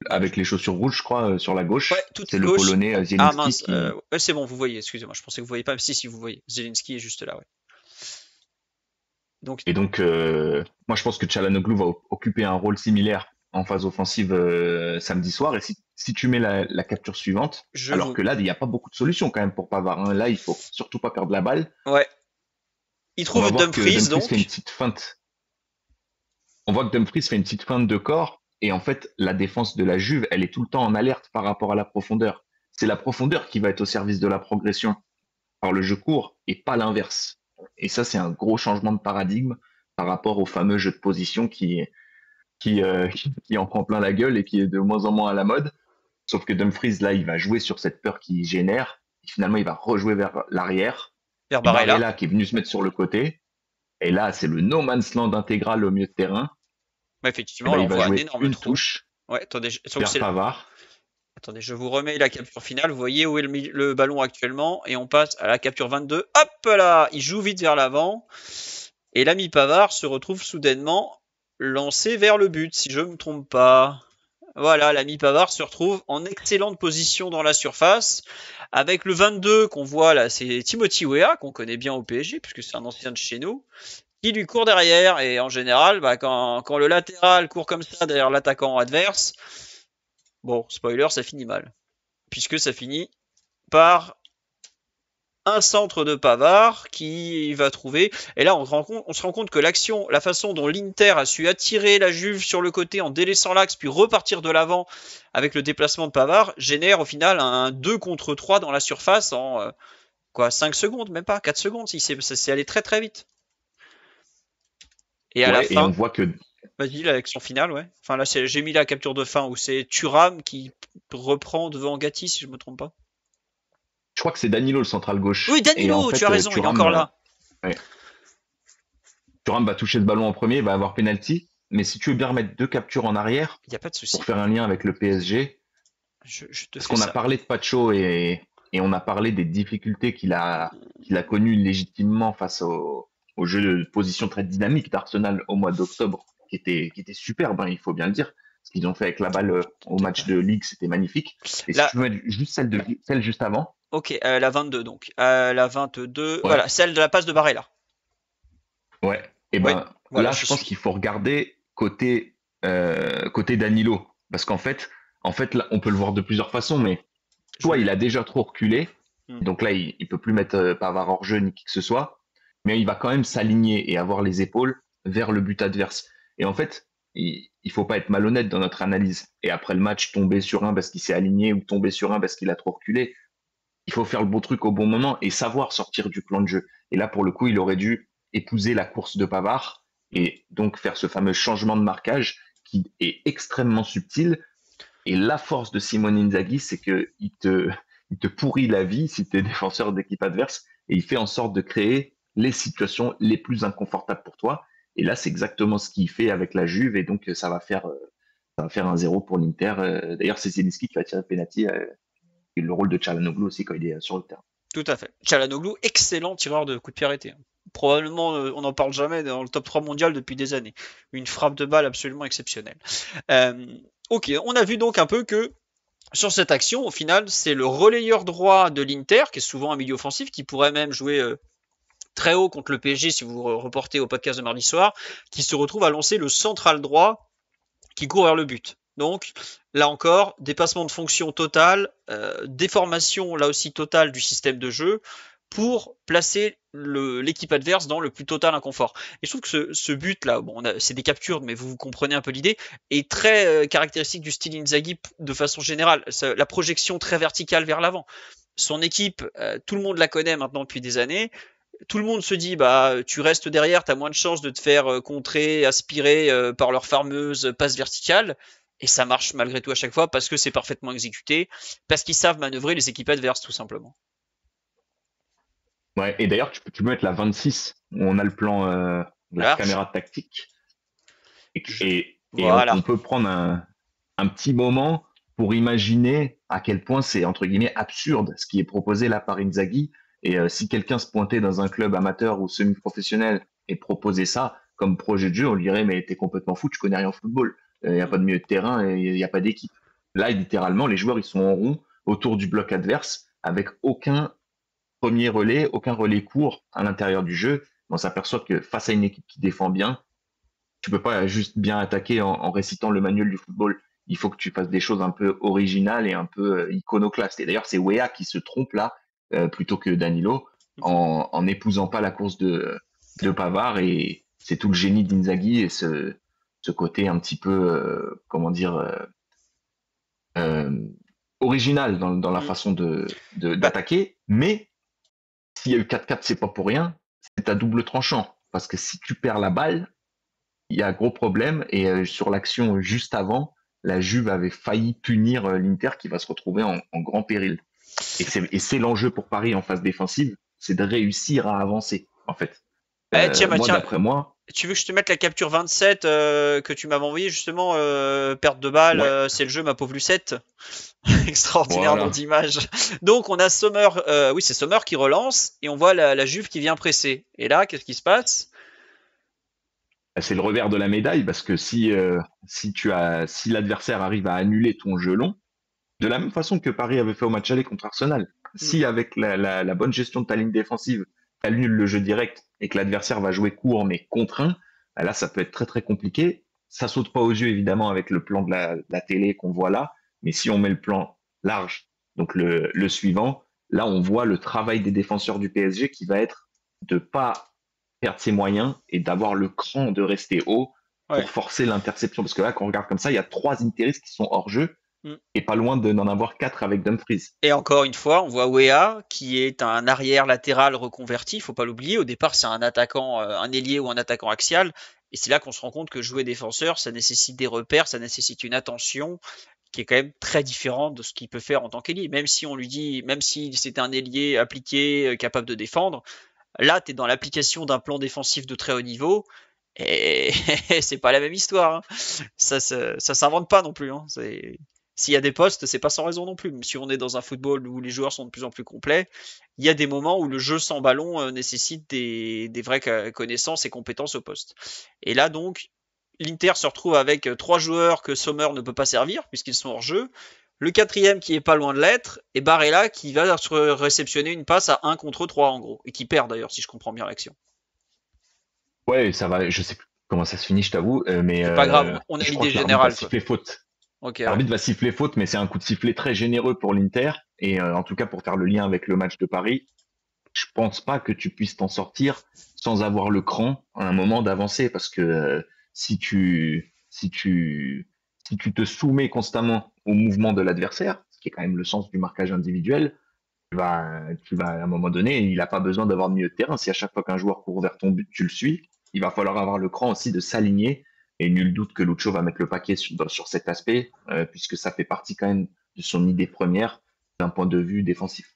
Ouais, Avec les chaussures rouges, je crois, sur la ouais, gauche, tout c'est à le gauche. Polonais Ah Zielinski mince, qui. ouais, c'est bon, vous voyez, excusez-moi, je pensais que vous voyez pas, mais si, vous voyez. Zelensky est juste là, ouais. Donc, Et donc, moi, je pense que Çalhanoğlu va occuper un rôle similaire en phase offensive samedi soir. Et si tu mets la capture suivante, je alors vous. que là, il n'y a pas beaucoup de solutions quand même pour Pavard. Hein. Là, il faut surtout pas perdre la balle. Ouais. Il On va trouve voir que Dumfries, Dumfries fait une donc. petite feinte. On voit que Dumfries fait une petite feinte de corps. Et en fait, la défense de la Juve, elle est tout le temps en alerte par rapport à la profondeur. C'est la profondeur qui va être au service de la progression par le jeu court et pas l'inverse. Et ça, c'est un gros changement de paradigme par rapport au fameux jeu de position qui en prend plein la gueule et qui est de moins en moins à la mode. Sauf que Dumfries, là, il va jouer sur cette peur qu'il génère. Et finalement, il va rejouer vers l'arrière. Vers Et Barella. Barella qui est venu se mettre sur le côté. Et là, c'est le no man's land intégral au milieu de terrain. Bah, Et effectivement, ben, là, il on va voit un jouer énorme une trou. touche Ouais, attendez, vers Pavard. Attendez, je vous remets la capture finale. Vous voyez où est le ballon actuellement. Et on passe à la capture 22. Hop là, il joue vite vers l'avant. Et l'ami Pavard se retrouve soudainement lancé vers le but, si je ne me trompe pas. Voilà, l'ami Pavard se retrouve en excellente position dans la surface. Avec le 22 qu'on voit là, c'est Timothy Weah, qu'on connaît bien au PSG, puisque c'est un ancien de chez nous, qui lui court derrière. Et en général, bah, quand le latéral court comme ça derrière l'attaquant adverse, bon, spoiler, ça finit mal. Puisque ça finit par un centre de Pavard qui va trouver. Et là, on se rend compte que l'action, la façon dont l'Inter a su attirer la Juve sur le côté en délaissant l'axe, puis repartir de l'avant avec le déplacement de Pavard, génère au final un 2 contre 3 dans la surface en 5 secondes, même pas 4 secondes. Ça s'est allé très très vite. Et à la Ouais, et on fin, voit que vas-y, l'action finale, ouais. Enfin là, j'ai mis la capture de fin où c'est Thuram qui reprend devant Gatti, si je me trompe pas. je crois que c'est Danilo le central gauche. Oui, Et en Danilo, tu as fait, raison, il est encore là. Ouais, Thuram va toucher ce ballon en premier, va avoir penalty. Mais si tu veux bien remettre 2 captures en arrière Il n'y a pas de souci. pour faire un lien avec le PSG, Je te parce fais qu'on a ça. parlé de Pacho et on a parlé des difficultés qu'il a connues légitimement face au jeu de position très dynamique d'Arsenal au mois d'octobre, qui était superbe, hein, il faut bien le dire. Ce qu'ils ont fait avec la balle au match de Ligue, c'était magnifique. Et si Là, tu veux mettre juste celle juste avant, ok, la 22 donc. La 22, ouais, voilà, celle de la passe de Barella. ouais, et Oui, ben voilà, là, je je pense suis. qu'il faut regarder côté Danilo, parce en fait, là, on peut le voir de plusieurs façons, mais Je soit il l'ai. a déjà trop reculé, Hmm. donc là, il peut plus mettre Pavard hors jeu ni qui que ce soit, mais il va quand même s'aligner et avoir les épaules vers le but adverse. Et en fait, il faut pas être malhonnête dans notre analyse. Et après le match, tomber sur un parce qu'il s'est aligné ou tomber sur un parce qu'il a trop reculé. Il faut faire le bon truc au bon moment et savoir sortir du plan de jeu. Et là, pour le coup, il aurait dû épouser la course de Pavard et donc faire ce fameux changement de marquage qui est extrêmement subtil. Et la force de Simone Inzaghi, c'est que il te pourrit la vie si tu es défenseur d'équipe adverse et il fait en sorte de créer les situations les plus inconfortables pour toi. Et là, c'est exactement ce qu'il fait avec la Juve et donc ça va faire un 0 pour l'Inter. D'ailleurs, c'est Zelinski qui va tirer le penalty et le rôle de Çalhanoğlu aussi quand il est sur le terrain. Tout à fait. Çalhanoğlu, excellent tireur de coup de pied arrêté. Probablement, on n'en parle jamais dans le top 3 mondial depuis des années. Une frappe de balle absolument exceptionnelle. Euh, ok, on a vu donc un peu que sur cette action, au final, c'est le relayeur droit de l'Inter, qui est souvent un milieu offensif, qui pourrait même jouer très haut contre le PSG si vous reportez au podcast de mardi soir, qui se retrouve à lancer le central droit qui court vers le but. Donc là encore, dépassement de fonction total, déformation là aussi totale du système de jeu pour placer l'équipe adverse dans le plus total inconfort. Et je trouve que ce but là, bon, c'est des captures, mais vous comprenez un peu l'idée, est très caractéristique du style Inzaghi de façon générale. La projection très verticale vers l'avant. Son équipe, tout le monde la connaît maintenant depuis des années. Tout le monde se dit bah tu restes derrière, tu as moins de chances de te faire contrer, aspirer par leur fameuse passe verticale. Et ça marche malgré tout à chaque fois parce que c'est parfaitement exécuté, parce qu'ils savent manœuvrer les équipes adverses tout simplement. Ouais, et d'ailleurs, tu peux mettre la 26, où on a le plan de la Voilà, caméra tactique. Et voilà. on peut prendre un petit moment pour imaginer à quel point c'est, entre guillemets, absurde ce qui est proposé là par Inzaghi. Et si quelqu'un se pointait dans un club amateur ou semi-professionnel et proposait ça comme projet de jeu, on lui dirait, mais t'es complètement fou, tu connais rien au football. Il n'y a pas de milieu de terrain et il n'y a pas d'équipe. Là, littéralement, les joueurs, ils sont en rond autour du bloc adverse avec aucun premier relais, aucun relais court à l'intérieur du jeu. On s'aperçoit que face à une équipe qui défend bien, tu peux pas juste bien attaquer en récitant le manuel du football. Il faut que tu fasses des choses un peu originales et un peu iconoclastes. Et d'ailleurs, c'est Weah qui se trompe là, plutôt que Danilo, en épousant pas la course de Pavard. Et c'est tout le génie d'Inzaghi et ce côté un petit peu, comment dire, euh, original dans la façon Bah, d'attaquer. Mais s'il y a eu 4-4, c'est pas pour rien. C'est à double tranchant. Parce que si tu perds la balle, il y a un gros problème. Et sur l'action juste avant, la Juve avait failli punir l'Inter qui va se retrouver en grand péril. Et c'est l'enjeu pour Paris en phase défensive, c'est de réussir à avancer, en fait. Tiens, bah, Moi, tiens, d'après moi, tu veux que je te mette la capture 27 que tu m'avais envoyé justement, perte de balle, ouais, c'est le jeu ma pauvre Lucette. Extraordinaire nom voilà. d'image. Donc on a Sommer, oui c'est Sommer qui relance et on voit la Juve qui vient presser. Et là, qu'est-ce qui se passe? C'est le revers de la médaille parce que si l'adversaire arrive à annuler ton jeu long, de la même façon que Paris avait fait au match aller contre Arsenal, Hmm. si avec la bonne gestion de ta ligne défensive, tu annules le jeu direct et que l'adversaire va jouer court mais contraint, bah là ça peut être très très compliqué. Ça saute pas aux yeux évidemment avec le plan de la télé qu'on voit là, mais si on met le plan large, donc le suivant, là on voit le travail des défenseurs du PSG qui va être de pas perdre ses moyens et d'avoir le cran de rester haut Ouais. pour forcer l'interception. Parce que là, quand on regarde comme ça, il y a 3 Interis qui sont hors jeu Hmm. et pas loin d'en avoir 4 avec Dumfries. Et encore une fois, on voit Wea qui est un arrière latéral reconverti, faut pas l'oublier. Au départ, c'est un attaquant, un ailier ou un attaquant axial. Et c'est là qu'on se rend compte que jouer défenseur, ça nécessite des repères, ça nécessite une attention qui est quand même très différente de ce qu'il peut faire en tant qu'ailier. Même si on lui dit, même si c'était un ailier appliqué, capable de défendre, là, tu es dans l'application d'un plan défensif de très haut niveau. Et c'est pas la même histoire, hein. Ça s'invente pas non plus, hein. S'il y a des postes, c'est pas sans raison non plus. Même si on est dans un football où les joueurs sont de plus en plus complets, il y a des moments où le jeu sans ballon nécessite des vraies connaissances et compétences au poste. Et là donc, l'Inter se retrouve avec 3 joueurs que Sommer ne peut pas servir puisqu'ils sont hors jeu. Le quatrième qui est pas loin de l'être, et Barella qui va réceptionner une passe à 1 contre 3 en gros, et qui perd d'ailleurs si je comprends bien l'action. Ouais, ça va, je sais plus comment ça se finit, je t'avoue, mais C'est pas grave, on a je crois l'idée que l'arbitre va générale quoi. siffler faute. Ok, ouais. L'arbitre va siffler faute, mais c'est un coup de sifflet très généreux pour l'Inter. Et en tout cas, pour faire le lien avec le match de Paris, je pense pas que tu puisses t'en sortir sans avoir le cran à un moment d'avancer. Parce que si tu te soumets constamment au mouvement de l'adversaire, ce qui est quand même le sens du marquage individuel, tu vas à un moment donné, il n'a pas besoin d'avoir de milieu de terrain. Si à chaque fois qu'un joueur court vers ton but, tu le suis, il va falloir avoir le cran aussi de s'aligner. Et nul doute que Lucho va mettre le paquet sur cet aspect, puisque ça fait partie quand même de son idée première d'un point de vue défensif.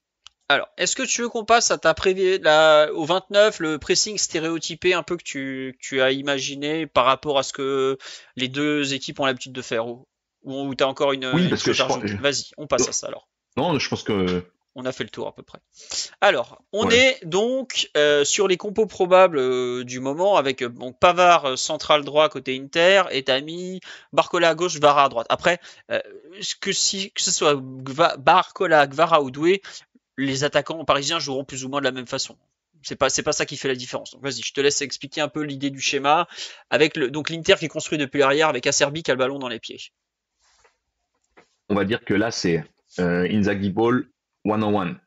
Alors, est-ce que tu veux qu'on passe à au 29, le pressing stéréotypé un peu que tu as imaginé par rapport à ce que les deux équipes ont l'habitude de faire, ou t'as encore Oui, une parce que chose je à crois. rajouter? Vas-y, on passe à ça alors. Non, je pense que. On a fait le tour à peu près. Alors, on Ouais. est donc sur les compos probables du moment avec donc Pavard central droit côté Inter et t'as mis Barcola à gauche, Vara à droite. Après, que ce soit Barcola, Vara ou Doué, les attaquants parisiens joueront plus ou moins de la même façon. C'est pas ça qui fait la différence. Donc vas-y, je te laisse expliquer un peu l'idée du schéma avec donc l'Inter qui est construit depuis l'arrière avec Acerbi qui a le ballon dans les pieds. On va dire que là, c'est Inzaghi Ball 101.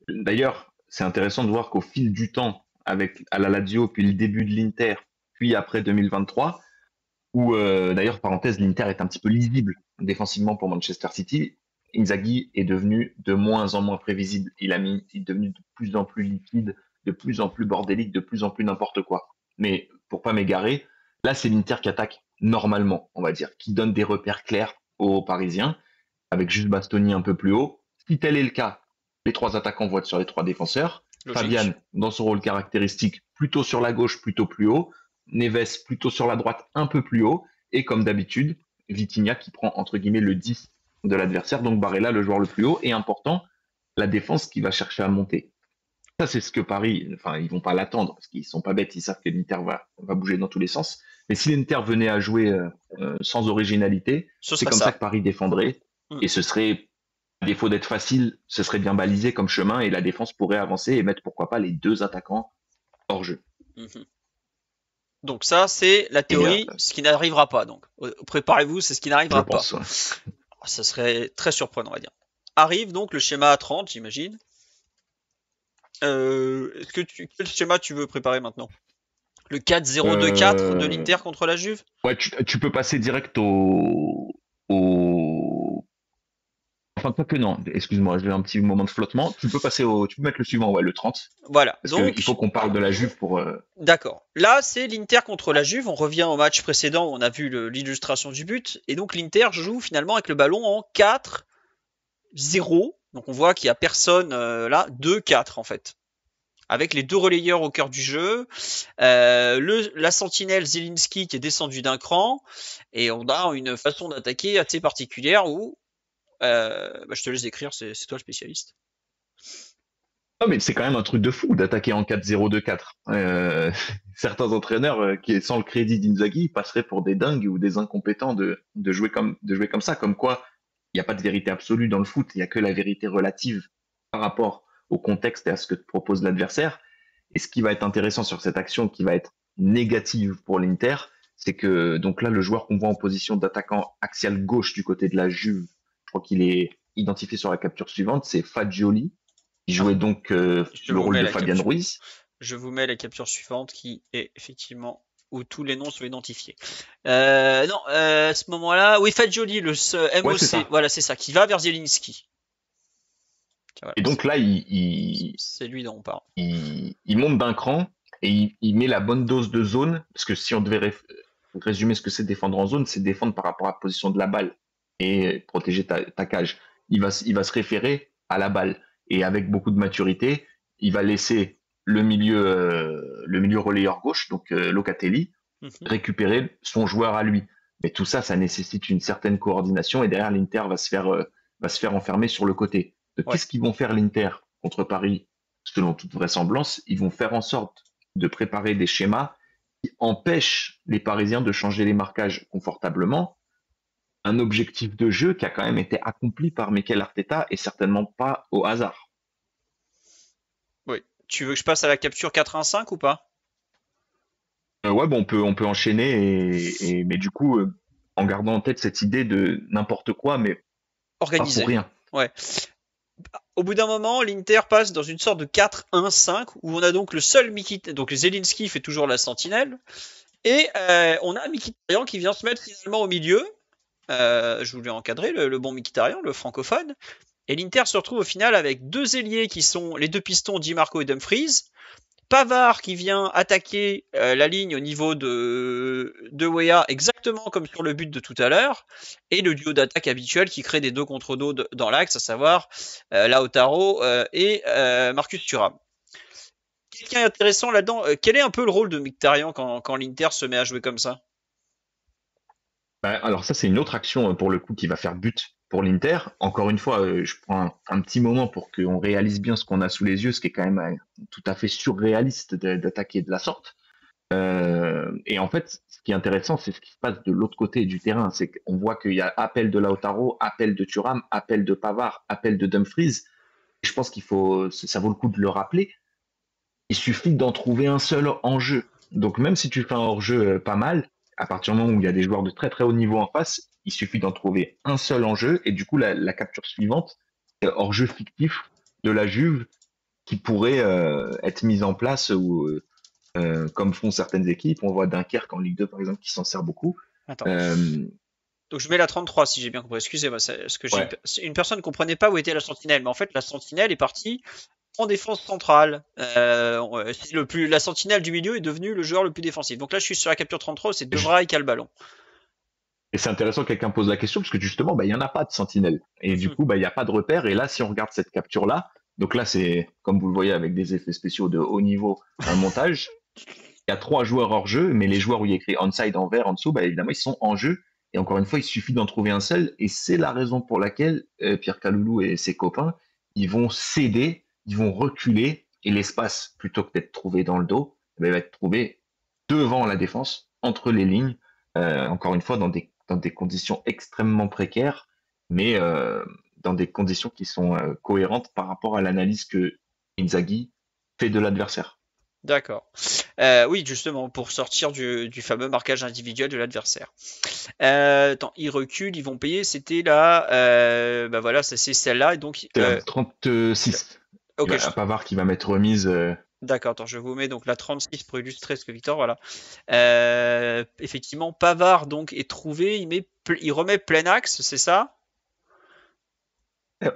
D'ailleurs, c'est intéressant de voir qu'au fil du temps, avec à la Lazio, puis le début de l'Inter, puis après 2023, où d'ailleurs, parenthèse, l'Inter est un petit peu lisible défensivement pour Manchester City, Inzaghi est devenu de moins en moins prévisible. Il est devenu de plus en plus liquide, de plus en plus bordélique, de plus en plus n'importe quoi. Mais pour pas m'égarer, là, c'est l'Inter qui attaque normalement, on va dire, qui donne des repères clairs aux Parisiens avec juste Bastoni un peu plus haut. Si tel est le cas, les 3 attaquants vont être sur les 3 défenseurs. Fabian, Logique. dans son rôle caractéristique, plutôt sur la gauche, plutôt plus haut. Neves, plutôt sur la droite, un peu plus haut. Et comme d'habitude, Vitinha qui prend entre guillemets le 10 de l'adversaire. Donc Barella, le joueur le plus haut. Et important, la défense qui va chercher à monter. Ça, c'est ce que Paris, enfin, ils vont pas l'attendre parce qu'ils sont pas bêtes, ils savent que l'Inter va bouger dans tous les sens. Mais si l'Inter venait à jouer sans originalité, Ce c'est serait comme ça que ça. Paris défendrait. Mm. Et ce serait, à défaut d'être facile, ce serait bien balisé comme chemin et la défense pourrait avancer et mettre pourquoi pas les 2 attaquants hors jeu. Mhm. Donc ça, c'est la Et théorie, ce qui n'arrivera pas. Donc préparez-vous, c'est ce qui je n'arrivera pas. pense, ouais. Ça serait très surprenant, on va dire. Arrive donc le schéma à 30, j'imagine. Quel schéma tu veux préparer maintenant? Le 4-0-2-4 de Euh, l'Inter contre la Juve? ouais, tu peux passer direct au. En Enfin, pas que non. Excuse-moi, j'ai un petit moment de flottement. Tu peux mettre le suivant, ouais, le 30. Voilà, Parce qu'il faut qu'on parle de la Juve pour. d'accord. Là, c'est l'Inter contre la Juve. On revient au match précédent où on a vu l'illustration du but. Et donc, l'Inter joue finalement avec le ballon en 4-0. Donc, on voit qu'il n'y a personne là. 2-4 en fait. Avec les deux relayeurs au cœur du jeu. La sentinelle Zielinski qui est descendu d'un cran. Et on a une façon d'attaquer assez particulière où. Je te laisse décrire, c'est toi le spécialiste. Non, mais c'est quand même un truc de fou d'attaquer en 4-0-2-4. Certains entraîneurs qui, sans le crédit d'Inzaghi, passeraient pour des dingues ou des incompétents de jouer comme ça. Comme quoi, il n'y a pas de vérité absolue dans le foot, il n'y a que la vérité relative par rapport au contexte et à ce que te propose l'adversaire. Et ce qui va être intéressant sur cette action, qui va être négative pour l'Inter, c'est que donc là, le joueur qu'on voit en position d'attaquant axial gauche du côté de la Juve, je crois qu'il est identifié sur la capture suivante, c'est Fagioli. Il jouait donc le rôle de Fabian Ruiz. Je vous mets la capture suivante qui est effectivement où tous les noms sont identifiés. Non, à ce moment-là, oui, Fagioli, le MOC, Ouais, voilà, c'est ça, qui va vers Zielinski. Voilà, et donc là, c'est lui dont on parle. Il monte d'un cran et il met la bonne dose de zone, parce que si on devait résumer ce que c'est défendre en zone, c'est défendre par rapport à la position de la balle et protéger ta cage. Il va se référer à la balle. Et avec beaucoup de maturité, il va laisser le milieu relayeur gauche, donc Locatelli, récupérer son joueur à lui. Mais tout ça, ça nécessite une certaine coordination et derrière l'Inter va se faire enfermer sur le côté. Qu'est-ce qu'ils vont faire l'Inter contre Paris? Selon toute vraisemblance, ils vont faire en sorte de préparer des schémas qui empêchent les Parisiens de changer les marquages confortablement. Un objectif de jeu qui a quand même été accompli par Mikel Arteta et certainement pas au hasard. Oui. Tu veux que je passe à la capture 4-1-5 ou pas? Ouais, bon, on peut enchaîner, mais du coup, en gardant en tête cette idée de n'importe quoi, mais organisé. Pas pour rien. Ouais. Au bout d'un moment, l'Inter passe dans une sorte de 4-1-5 où on a donc le seul Mkhitaryan, donc Zelinski fait toujours la sentinelle, et on a Mkhitaryan qui vient se mettre finalement au milieu. Je voulais encadrer le bon Mkhitaryan, le francophone. Et l'Inter se retrouve au final avec deux ailiers qui sont les deux pistons Di Marco et Dumfries. Pavard qui vient attaquer la ligne au niveau de Weah, exactement comme sur le but de tout à l'heure, et le duo d'attaque habituel qui crée des 2 contre 2 dans l'axe, à savoir Lautaro et Marcus Thuram. Qu'est-ce qui est intéressant là-dedans, quel est un peu le rôle de Mkhitaryan quand l'Inter se met à jouer comme ça? Alors ça, c'est une autre action pour le coup qui va faire but pour l'Inter. Encore une fois, je prends un petit moment pour qu'on réalise bien ce qu'on a sous les yeux, ce qui est quand même tout à fait surréaliste d'attaquer de la sorte. Et en fait, ce qui est intéressant, c'est ce qui se passe de l'autre côté du terrain. C'est qu'on voit qu'il y a appel de Lautaro, appel de Thuram, appel de Pavard, appel de Dumfries. Et je pense ça vaut le coup de le rappeler. Il suffit d'en trouver un seul en jeu. Donc même si tu fais un hors-jeu pas mal, à partir du moment où il y a des joueurs de très très haut niveau en face, il suffit d'en trouver un seul en jeu. Et du coup, la capture suivante, c'est hors-jeu fictif de la Juve qui pourrait être mise en place ou comme font certaines équipes. On voit Dunkerque en Ligue 2 par exemple qui s'en sert beaucoup. Attends. Donc je mets la 33 si j'ai bien compris. Excusez-moi, ce que Ouais. une personne ne comprenait pas où était la sentinelle, mais en fait la sentinelle est partie en défense centrale. La sentinelle du milieu est devenue le joueur le plus défensif. Donc là je suis sur la capture 33, c'est De Vrij qui a le ballon. Et c'est intéressant que quelqu'un pose la question parce que justement, il n'y en a pas de sentinelle. Et du coup, il n'y a pas de repère. Et là, si on regarde cette capture-là, donc là, c'est, comme vous le voyez, avec des effets spéciaux de haut niveau, un montage. Il y a 3 joueurs hors jeu, mais les joueurs où il y a écrit onside en vert en dessous, évidemment, ils sont en jeu. Et encore une fois, il suffit d'en trouver un seul. Et c'est la raison pour laquelle Pierre Kaloulou et ses copains, ils vont céder, ils vont reculer. Et l'espace, plutôt que d'être trouvé dans le dos, va être trouvé devant la défense, entre les lignes. Encore une fois, dans des conditions extrêmement précaires, mais dans des conditions qui sont cohérentes par rapport à l'analyse que Inzaghi fait de l'adversaire. D'accord. Oui, justement, pour sortir du fameux marquage individuel de l'adversaire. Attends, ils reculent, ils vont payer. C'était là. Voilà, c'est celle-là. Et donc, 36. ok, Il y a Pavard qui va mettre remise. D'accord, attends, je vous mets donc la 36 pour illustrer ce que Victor, voilà. Effectivement, Pavard donc est trouvé, il remet plein axe, c'est ça?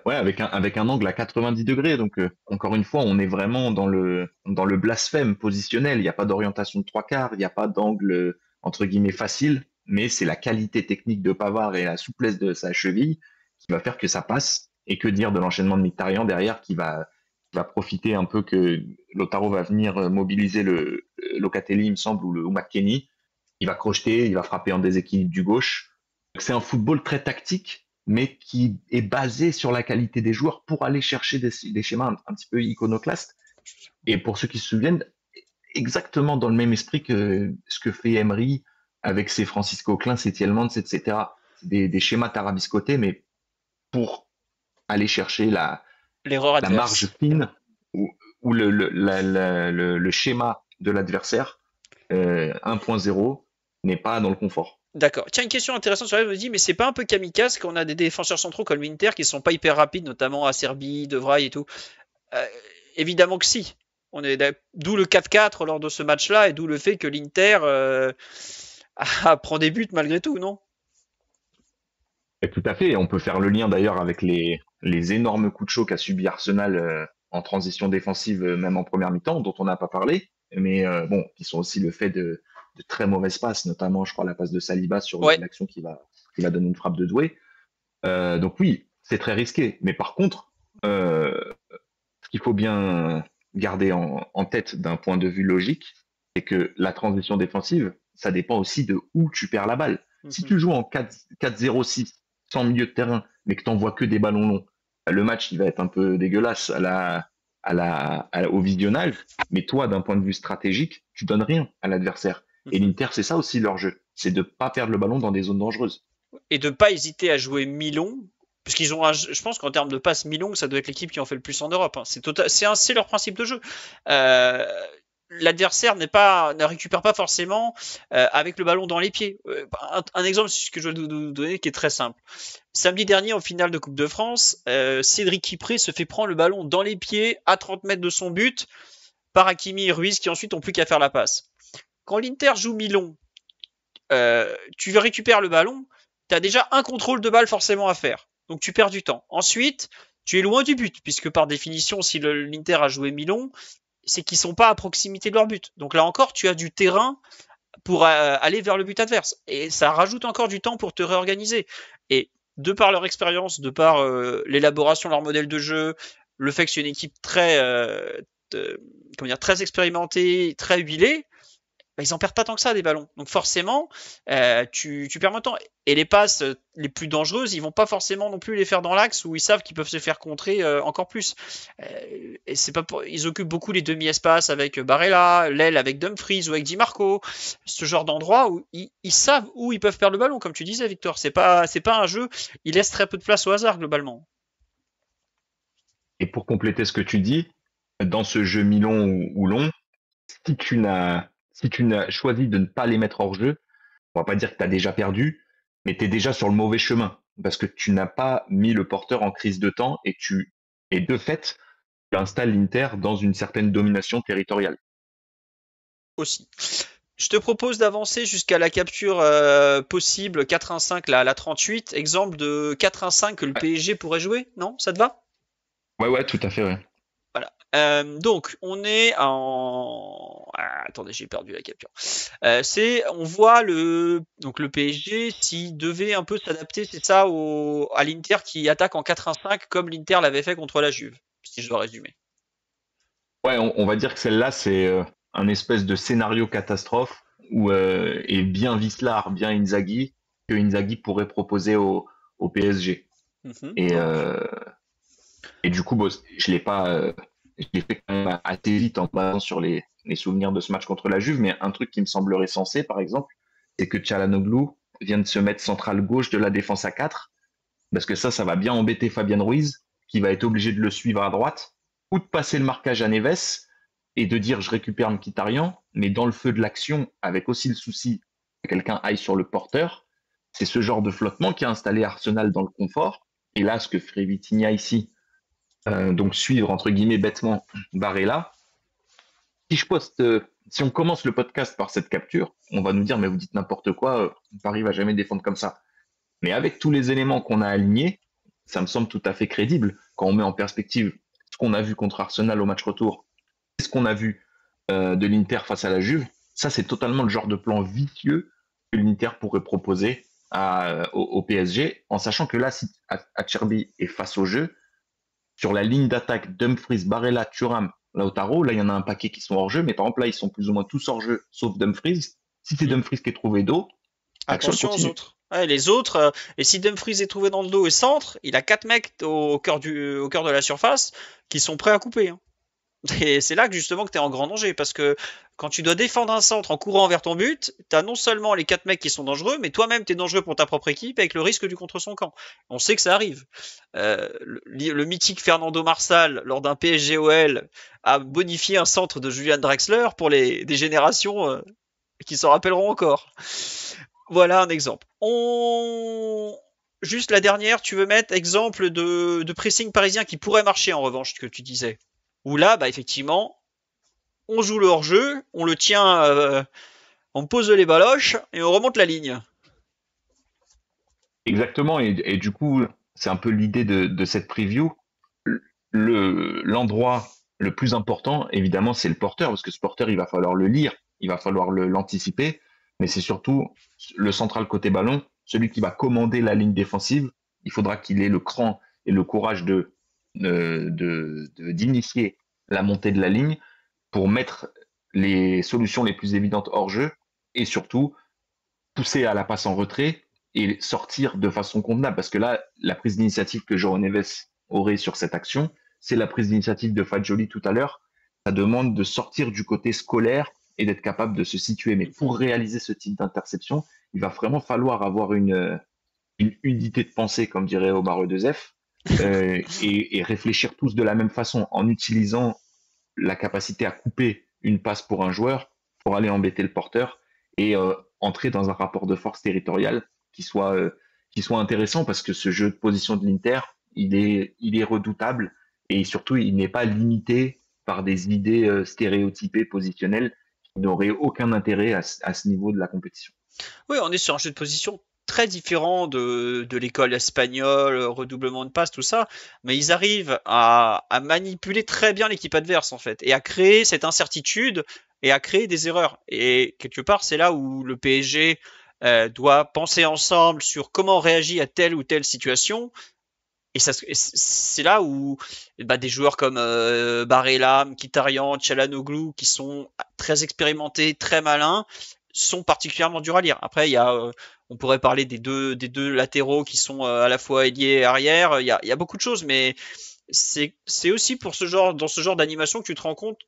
Ouais, avec un angle à 90 degrés. Donc, encore une fois, on est vraiment dans le blasphème positionnel. Il n'y a pas d'orientation de trois quarts, il n'y a pas d'angle, entre guillemets, facile, mais c'est la qualité technique de Pavard et la souplesse de sa cheville qui va faire que ça passe. Et que dire de l'enchaînement de Mkhitaryan derrière qui va profiter un peu que Lautaro va venir mobiliser le Locatelli, il me semble, ou McKennie. Il va crocheter, il va frapper en déséquilibre du gauche. Donc, c'est un football très tactique, mais qui est basé sur la qualité des joueurs pour aller chercher des schémas un petit peu iconoclastes. Et pour ceux qui se souviennent, exactement dans le même esprit que ce que fait Emery avec ses Francisco Klein, ses Tielemans, etc. Des schémas tarabiscotés, mais pour aller chercher L'erreur la marge adverse. fine ou le schéma de l'adversaire 1.0 n'est pas dans le confort. D'accord. Tiens, une question intéressante sur la me dit, mais c'est pas un peu kamikaze qu'on a des défenseurs centraux comme l'Inter qui sont pas hyper rapides, notamment à Serbie, De Vrij et tout. Euh, Évidemment que si. D'où le 4-4 lors de ce match-là et d'où le fait que l'Inter prend des buts malgré tout, non? Et tout à fait. Et on peut faire le lien d'ailleurs avec les énormes coups de chaud qu'a subi Arsenal en transition défensive, même en première mi-temps, dont on n'a pas parlé, mais bon, qui sont aussi le fait de très mauvaises passes, notamment, je crois, la passe de Saliba sur Ouais. l'action qui va donner une frappe de Doué. Donc oui, c'est très risqué. Mais par contre, ce qu'il faut bien garder en tête d'un point de vue logique, c'est que la transition défensive, ça dépend aussi de où tu perds la balle. Si Mhm. tu joues en 4-0-6, sans milieu de terrain, mais que tu n'envoies que des ballons longs, le match il va être un peu dégueulasse au visionnage. Mais toi, d'un point de vue stratégique, tu donnes rien à l'adversaire. Et Mhm. l'Inter, c'est ça aussi leur jeu, c'est de ne pas perdre le ballon dans des zones dangereuses. Et de pas hésiter à jouer mi-long, parce qu'ils ont je pense qu'en termes de passe mi-long, ça doit être l'équipe qui en fait le plus en Europe, hein. C'est leur principe de jeu. Euh, L'adversaire ne récupère pas forcément avec le ballon dans les pieds. Un exemple que je vais vous donner qui est très simple. Samedi dernier, en finale de Coupe de France, Cédric Kipré se fait prendre le ballon dans les pieds à 30 mètres de son but par Hakimi et Ruiz qui ensuite ont plus qu'à faire la passe. Quand l'Inter joue mi-long, tu récupères le ballon, tu as déjà un contrôle de balle forcément à faire. Donc tu perds du temps. Ensuite, tu es loin du but, puisque par définition, si l'Inter a joué mi-long, c'est qu'ils sont pas à proximité de leur but. Donc là encore, tu as du terrain pour aller vers le but adverse. Et ça rajoute encore du temps pour te réorganiser. Et de par leur expérience, de par l'élaboration de leur modèle de jeu, le fait que c'est une équipe comment dire, très expérimentée, très huilée, bah, ils en perdent pas tant que ça des ballons. Donc forcément, tu perds moins de temps. Et les passes les plus dangereuses, ils vont pas forcément non plus les faire dans l'axe où ils savent qu'ils peuvent se faire contrer encore plus. Et c'est pas ils occupent beaucoup les demi-espaces avec Barella, l'aile avec Dumfries ou avec Di Marco, ce genre d'endroit où ils savent où ils peuvent perdre le ballon, comme tu disais, Victor. C'est pas un jeu, ils laissent très peu de place au hasard globalement. Et pour compléter ce que tu dis, dans ce jeu mi-long ou long, si tu n'as choisi de ne pas les mettre hors jeu, on va pas dire que tu as déjà perdu, mais tu es déjà sur le mauvais chemin parce que tu n'as pas mis le porteur en crise de temps et de fait, tu installes l'Inter dans une certaine domination territoriale. Aussi. Je te propose d'avancer jusqu'à la capture possible 4-1-5, la 38. Exemple de 4-1-5 que le Ouais, PSG pourrait jouer. Non, ça te va? ouais, ouais, tout à fait, ouais. Voilà. Donc, on est en. Ah, attendez, j'ai perdu la capture. On voit donc le PSG s'il devait un peu s'adapter, c'est ça, à l'Inter qui attaque en 4-1-5 comme l'Inter l'avait fait contre la Juve, si je dois résumer. Ouais, on va dire que celle-là, c'est un espèce de scénario catastrophe où est bien Wislar, bien Inzaghi, que Inzaghi pourrait proposer au PSG. Mhm. Et, Donc, euh, et du coup, bon, je l'ai fait quand même assez vite en basant sur les souvenirs de ce match contre la Juve, mais un truc qui me semblerait sensé, par exemple, c'est que Çalhanoğlu vient de se mettre central gauche de la défense à 4, parce que ça va bien embêter Fabien Ruiz, qui va être obligé de le suivre à droite, ou de passer le marquage à Neves, et de dire je récupère Mkhitaryan, mais dans le feu de l'action, avec aussi le souci que quelqu'un aille sur le porteur, c'est ce genre de flottement qui a installé Arsenal dans le confort. Et là, ce que ferait Vitinha ici, donc suivre entre guillemets bêtement Barella. Si on commence le podcast par cette capture, on va nous dire mais vous dites n'importe quoi, Paris va jamais défendre comme ça. Mais avec tous les éléments qu'on a alignés, ça me semble tout à fait crédible quand on met en perspective ce qu'on a vu contre Arsenal au match retour, et ce qu'on a vu de l'Inter face à la Juve. Ça, c'est totalement le genre de plan vicieux que l'Inter pourrait proposer au PSG, en sachant que là, si Acerbi est face au jeu, sur la ligne d'attaque, Dumfries, Barella, Thuram, Lautaro, là, il y en a un paquet qui sont hors jeu, mais par exemple, là, ils sont plus ou moins tous hors jeu, sauf Dumfries. Si c'est Dumfries qui est trouvé dos, l'action Attention aux continue. autres. Ouais, les autres, et si Dumfries est trouvé dans le dos et centre, il a 4 mecs au cœur de la surface qui sont prêts à couper, hein. Et c'est là que justement que tu es en grand danger, parce que quand tu dois défendre un centre en courant vers ton but, tu as non seulement les 4 mecs qui sont dangereux, mais toi-même tu es dangereux pour ta propre équipe avec le risque du contre son camp. On sait que ça arrive. Le mythique Fernando Marsal, lors d'un PSG-OL, a bonifié un centre de Julian Draxler pour des générations qui s'en rappelleront encore. Voilà un exemple. Juste la dernière, tu veux mettre exemple de pressing parisien qui pourrait marcher en revanche, ce que tu disais. Où là, bah effectivement, on joue le hors-jeu, on le tient, on pose les baloches et on remonte la ligne. Exactement, et du coup, c'est un peu l'idée de cette preview. L'endroit le plus important, évidemment, c'est le porteur, parce que ce porteur, il va falloir le lire, il va falloir l'anticiper, mais c'est surtout le central côté ballon, celui qui va commander la ligne défensive. Il faudra qu'il ait le cran et le courage d'initier la montée de la ligne pour mettre les solutions les plus évidentes hors jeu et surtout pousser à la passe en retrait et sortir de façon convenable. Parce que là, la prise d'initiative que João Neves aurait sur cette action, c'est la prise d'initiative de Fagioli tout à l'heure. Ça demande de sortir du côté scolaire et d'être capable de se situer. Mais pour réaliser ce type d'interception, il va vraiment falloir avoir une unité de pensée, comme dirait Omar F, et réfléchir tous de la même façon en utilisant la capacité à couper une passe pour un joueur pour aller embêter le porteur et entrer dans un rapport de force territorial qui soit intéressant parce que ce jeu de position de l'Inter, il est redoutable et surtout, il n'est pas limité par des idées stéréotypées positionnelles qui n'auraient aucun intérêt à ce niveau de la compétition. Oui, on est sur un jeu de position très différent de l'école espagnole, redoublement de passe, tout ça, mais ils arrivent à manipuler très bien l'équipe adverse en fait, et à créer cette incertitude et à créer des erreurs. Et quelque part, c'est là où le PSG doit penser ensemble sur comment on réagit à telle ou telle situation. Et c'est là où bah, des joueurs comme Barella, Mkhitaryan, Çalhanoğlu, qui sont très expérimentés, très malins, sont particulièrement durs à lire. Après, on pourrait parler des deux latéraux qui sont à la fois ailier et arrière. Il y a beaucoup de choses, mais c'est aussi dans ce genre d'animation que tu te rends compte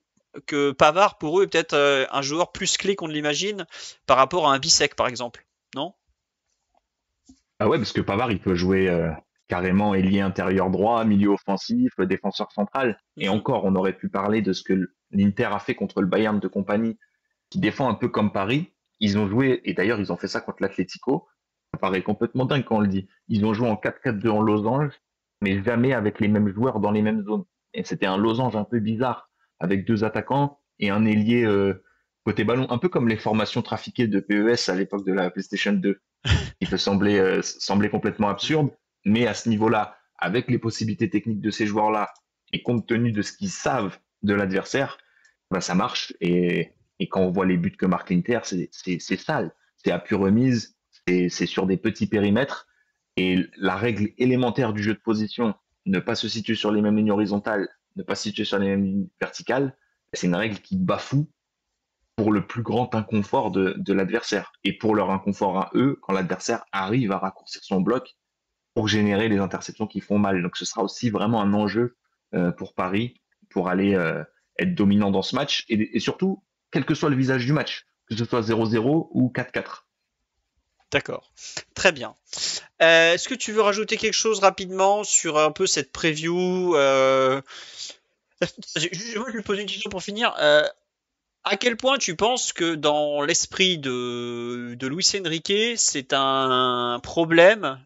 que Pavard, pour eux, est peut-être un joueur plus clé qu'on ne l'imagine par rapport à un Bissek, par exemple. Non? Ah ouais, parce que Pavard, il peut jouer carrément ailier intérieur droit, milieu offensif, défenseur central. Et Mhm. encore, on aurait pu parler de ce que l'Inter a fait contre le Bayern de compagnie, qui défend un peu comme Paris. Ils ont joué, et d'ailleurs, ils ont fait ça contre l'Atlético. Ça paraît complètement dingue quand on le dit. Ils ont joué en 4-4-2 en losange, mais jamais avec les mêmes joueurs dans les mêmes zones. Et c'était un losange un peu bizarre, avec deux attaquants et un ailier côté ballon, un peu comme les formations trafiquées de PES à l'époque de la PlayStation 2 qui peut sembler complètement absurde, mais à ce niveau-là, avec les possibilités techniques de ces joueurs-là, et compte tenu de ce qu'ils savent de l'adversaire, bah, ça marche. Et quand on voit les buts que marque l'Inter, c'est sale. C'est à pure remise, c'est sur des petits périmètres. Et la règle élémentaire du jeu de position, ne pas se situer sur les mêmes lignes horizontales, ne pas se situer sur les mêmes lignes verticales, c'est une règle qui bafoue pour le plus grand inconfort de l'adversaire et pour leur inconfort à eux quand l'adversaire arrive à raccourcir son bloc pour générer les interceptions qui font mal. Donc ce sera aussi vraiment un enjeu pour Paris pour aller être dominant dans ce match et surtout, quel que soit le visage du match, que ce soit 0-0 ou 4-4. D'accord. Très bien. Est-ce que tu veux rajouter quelque chose rapidement sur un peu cette preview Moi, je vais poser une question pour finir. À quel point tu penses que dans l'esprit de Luis Enrique, c'est un problème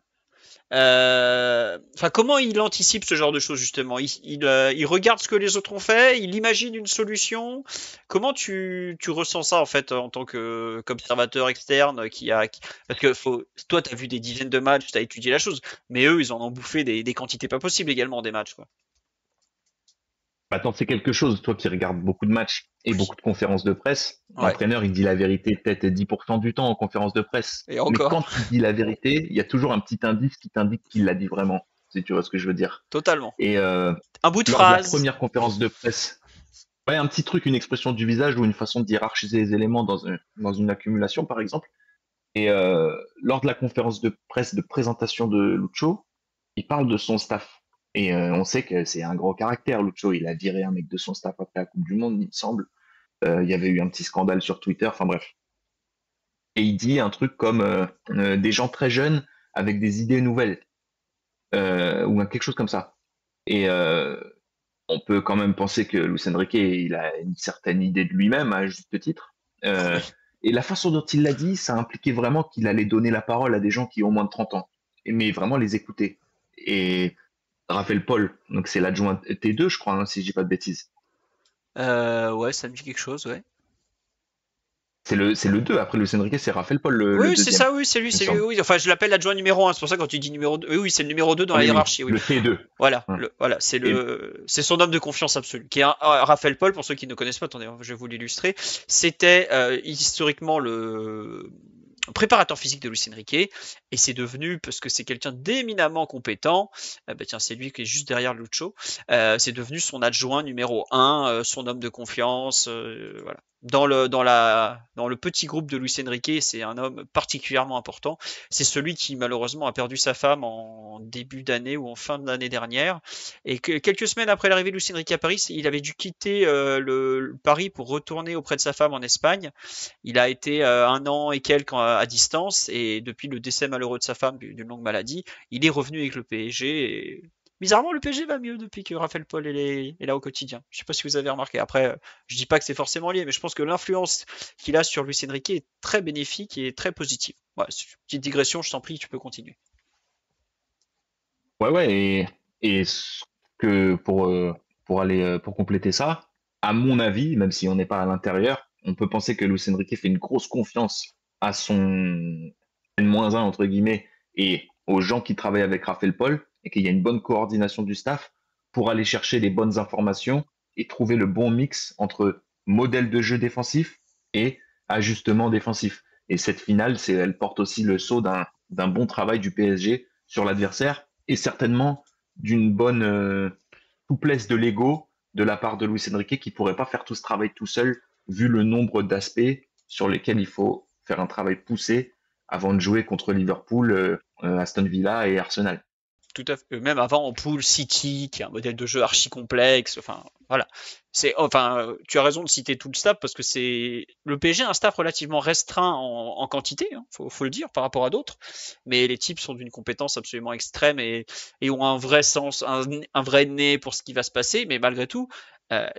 Enfin, comment il anticipe ce genre de choses justement? Il regarde ce que les autres ont fait, il imagine une solution. Comment tu ressens ça en fait en tant qu'observateur externe parce que toi, tu as vu des dizaines de matchs, tu as étudié la chose, mais eux, ils en ont bouffé des quantités pas possibles également des matchs, quoi. Attends, c'est quelque chose, toi qui regardes beaucoup de matchs et Oui. beaucoup de conférences de presse, Ouais. l'entraîneur, il dit la vérité peut-être 10% du temps en conférence de presse. Et Mais encore. quand il dit la vérité, il y a toujours un petit indice qui t'indique qu'il l'a dit vraiment, si tu vois ce que je veux dire. Totalement. Et Un bout de lors de la phrase. première conférence de presse, ouais, un petit truc, une expression du visage ou une façon de hiérarchiser les éléments dans une accumulation, par exemple. Et lors de la conférence de presse de présentation de Lucho, il parle de son staff. Et on sait que c'est un gros caractère, Lucho. Il a viré un mec de son staff après la Coupe du Monde, il me semble. Il y avait eu un petit scandale sur Twitter, enfin bref. Et il dit un truc comme des gens très jeunes avec des idées nouvelles, ou quelque chose comme ça. Et on peut quand même penser que Luis Enrique, il a une certaine idée de lui-même, à juste titre. Euh, Oui. et la façon dont il l'a dit, ça impliquait vraiment qu'il allait donner la parole à des gens qui ont moins de 30 ans, mais vraiment les écouter. Et Raphaël Paul, donc c'est l'adjoint T2, je crois, hein, si je dis pas de bêtises. Ouais, ça me dit quelque chose, ouais. C'est le 2, après Luis Enrique, c'est Raphaël Paul Oui, le oui, c'est deuxième, ça, oui, il me c'est lui, semble. oui. Enfin, je l'appelle l'adjoint numéro un. C'est pour ça que quand tu dis numéro 2, oui, oui, c'est le numéro 2 dans la Oui, oui, hiérarchie, oui. le T2. Voilà, Hein. Et c'est son homme de confiance absolu, qui est Raphaël Paul, pour ceux qui ne connaissent pas, attendez, je vais vous l'illustrer. C'était historiquement le préparateur physique de Luis Enrique, et c'est devenu, parce que c'est quelqu'un d'éminemment compétent, bah tiens, c'est lui qui est juste derrière Lucho, c'est devenu son adjoint numéro un, son homme de confiance, voilà. Dans le petit groupe de Luis Enrique, c'est un homme particulièrement important. C'est celui qui malheureusement a perdu sa femme en début d'année ou en fin d'année dernière. Et que, quelques semaines après l'arrivée de Luis Enrique à Paris, il avait dû quitter le Paris pour retourner auprès de sa femme en Espagne. Il a été un an et quelques à distance et depuis le décès malheureux de sa femme d'une longue maladie, il est revenu avec le PSG. Et bizarrement, le PSG va mieux depuis que Raphaël Paul est là au quotidien. Je sais pas si vous avez remarqué. Après, je dis pas que c'est forcément lié, mais je pense que l'influence qu'il a sur Luis Enrique est très bénéfique et très positive. Voilà, c'est une petite digression, je t'en prie, tu peux continuer. ouais, ouais, et ce que pour aller pour compléter ça, à mon avis, même si on n'est pas à l'intérieur, on peut penser que Luis Enrique fait une grosse confiance à son N-1 entre guillemets et aux gens qui travaillent avec Raphaël Paul et qu'il y a une bonne coordination du staff pour aller chercher les bonnes informations et trouver le bon mix entre modèle de jeu défensif et ajustement défensif. Et cette finale, elle porte aussi le sceau d'un bon travail du PSG sur l'adversaire et certainement d'une bonne souplesse de l'ego de la part de Luis Enrique qui pourrait pas faire tout ce travail tout seul vu le nombre d'aspects sur lesquels il faut faire un travail poussé avant de jouer contre Liverpool, Aston Villa et Arsenal. Tout à fait. Même avant en pool City, qui est un modèle de jeu archi complexe. Enfin, voilà. Tu as raison de citer tout le staff parce que c'est le PSG a un staff relativement restreint en quantité, hein, faut le dire par rapport à d'autres. Mais les types sont d'une compétence absolument extrême et ont un vrai sens, un vrai nez pour ce qui va se passer. Mais malgré tout,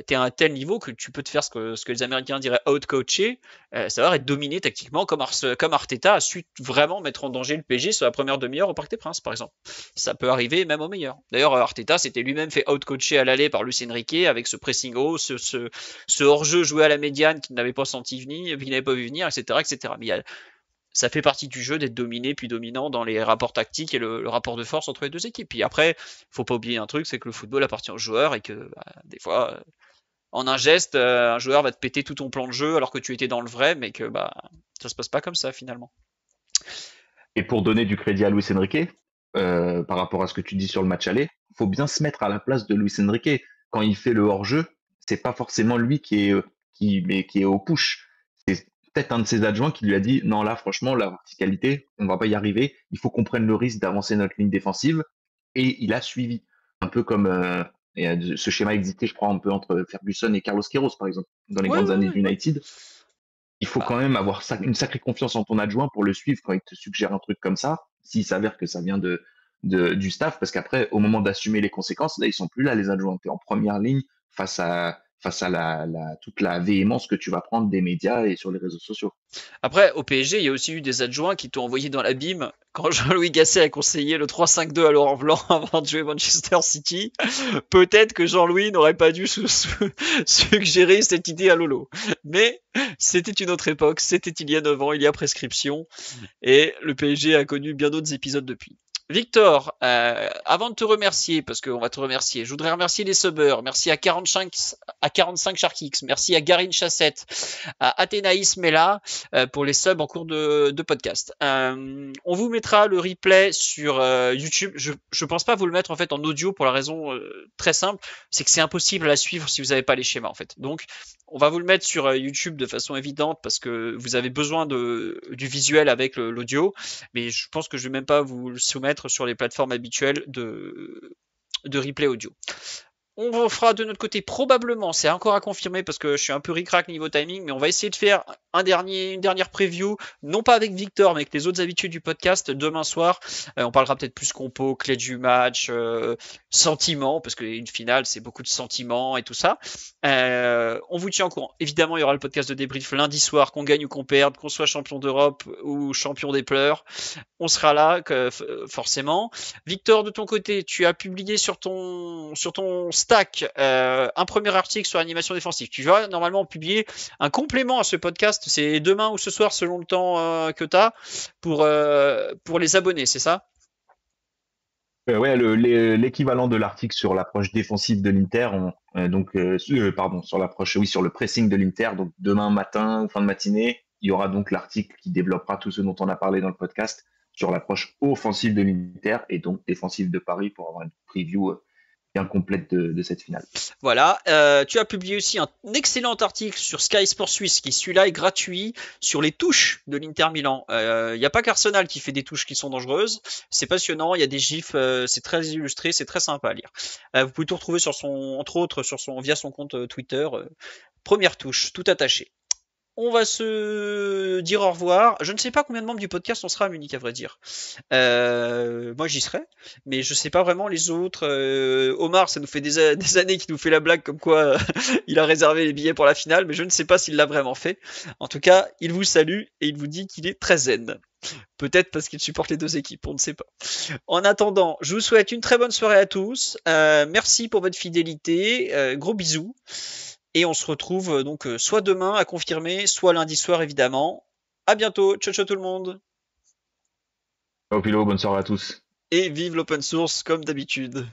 t'es à un tel niveau que tu peux te faire ce que les Américains diraient out-coacher, savoir être dominé tactiquement comme Arteta a su vraiment mettre en danger le PSG sur la première demi-heure au Parc des Princes, par exemple. Ça peut arriver même au meilleur. D'ailleurs, Arteta s'était lui-même fait out-coacher à l'aller par Luis Enrique avec ce pressing haut, ce hors-jeu joué à la médiane qu'il n'avait pas senti venir, qu'il n'avait pas vu venir, etc., etc. Mais ça fait partie du jeu d'être dominé puis dominant dans les rapports tactiques et le rapport de force entre les deux équipes. Puis après, faut pas oublier un truc, c'est que le football appartient aux joueurs et que des fois, en un geste, un joueur va te péter tout ton plan de jeu alors que tu étais dans le vrai, mais que ça se passe pas comme ça finalement. Et pour donner du crédit à Luis Enrique, par rapport à ce que tu dis sur le match aller, il faut bien se mettre à la place de Luis Enrique. Quand il fait le hors-jeu, c'est pas forcément lui qui est au push. C'est peut-être un de ses adjoints qui lui a dit non là franchement la verticalité, on va pas y arriver. Il faut qu'on prenne le risque d'avancer notre ligne défensive. Et il a suivi un peu comme ce schéma existait, je crois, un peu entre Ferguson et Carlos Queiroz par exemple dans les Ouais, grandes ouais, années ouais, ouais. d'United. Il faut Bah, quand même avoir une sacrée confiance en ton adjoint pour le suivre quand il te suggère un truc comme ça, s'il s'avère que ça vient du staff, parce qu'après, au moment d'assumer les conséquences, là, ils sont plus là, les adjoints. Tu es en première ligne face à toute la véhémence que tu vas prendre des médias et sur les réseaux sociaux. Après, au PSG, il y a aussi eu des adjoints qui t'ont envoyé dans l'abîme quand Jean-Louis Gasset a conseillé le 3-5-2 à Laurent Blanc avant de jouer Manchester City. Peut-être que Jean-Louis n'aurait pas dû suggérer cette idée à Lolo. Mais c'était une autre époque, c'était il y a 9 ans, il y a prescription, et le PSG a connu bien d'autres épisodes depuis. Victor, avant de te remercier, parce qu'on va te remercier, je voudrais remercier les subbers. Merci à 45 Sharkix, merci à Garine Chassette, à Athénaïs Mella pour les subs en cours de podcast. On vous mettra le replay sur YouTube. Je pense pas vous le mettre en fait en audio pour la raison très simple, c'est que c'est impossible à suivre si vous n'avez pas les schémas en fait. Donc on va vous le mettre sur YouTube de façon évidente parce que vous avez besoin du visuel avec l'audio, mais je pense que je vais même pas vous le soumettre sur les plateformes habituelles de replay audio. On fera de notre côté probablement, c'est encore à confirmer parce que je suis un peu ric-rac niveau timing, mais on va essayer de faire une dernière preview, non pas avec Victor, mais avec les autres habitués du podcast demain soir. On parlera peut-être plus compo, clé du match, sentiments, parce qu'une finale c'est beaucoup de sentiments et tout ça. On vous tient au courant. Évidemment, il y aura le podcast de débrief lundi soir, qu'on gagne ou qu'on perde, qu'on soit champion d'Europe ou champion des pleurs. On sera là, forcément. Victor, de ton côté, tu as publié sur ton stack un premier article sur l'animation défensive. Tu vas normalement publier un complément à ce podcast. C'est demain ou ce soir, selon le temps que tu as, pour les abonnés, c'est ça? Ouais, l'équivalent de l'article sur l'approche défensive de l'Inter, sur l'approche, oui, sur le pressing de l'Inter. Donc demain matin ou fin de matinée, il y aura donc l'article qui développera tout ce dont on a parlé dans le podcast sur l'approche offensive de l'Inter et donc défensive de Paris pour avoir une preview bien complète de cette finale. Voilà, tu as publié aussi un excellent article sur Sky Sport Suisse qui celui-là est gratuit sur les touches de l'Inter Milan. Il n'y a pas qu'Arsenal qui fait des touches qui sont dangereuses, c'est passionnant, il y a des gifs, c'est très illustré, c'est très sympa à lire. Vous pouvez tout retrouver entre autres via son compte Twitter. Première touche, tout attaché. On va se dire au revoir. Je ne sais pas combien de membres du podcast on sera à Munich, à vrai dire. Moi, j'y serai, mais je sais pas vraiment les autres. Omar, ça nous fait des années qu'il nous fait la blague comme quoi il a réservé les billets pour la finale, mais je ne sais pas s'il l'a vraiment fait. En tout cas, il vous salue et il vous dit qu'il est très zen. Peut-être parce qu'il supporte les deux équipes, on ne sait pas. En attendant, je vous souhaite une très bonne soirée à tous. Merci pour votre fidélité. Gros bisous. Et on se retrouve donc soit demain à confirmer, soit lundi soir évidemment. À bientôt, ciao ciao tout le monde. Ciao Philo, bonne soirée à tous. Et vive l'open source comme d'habitude.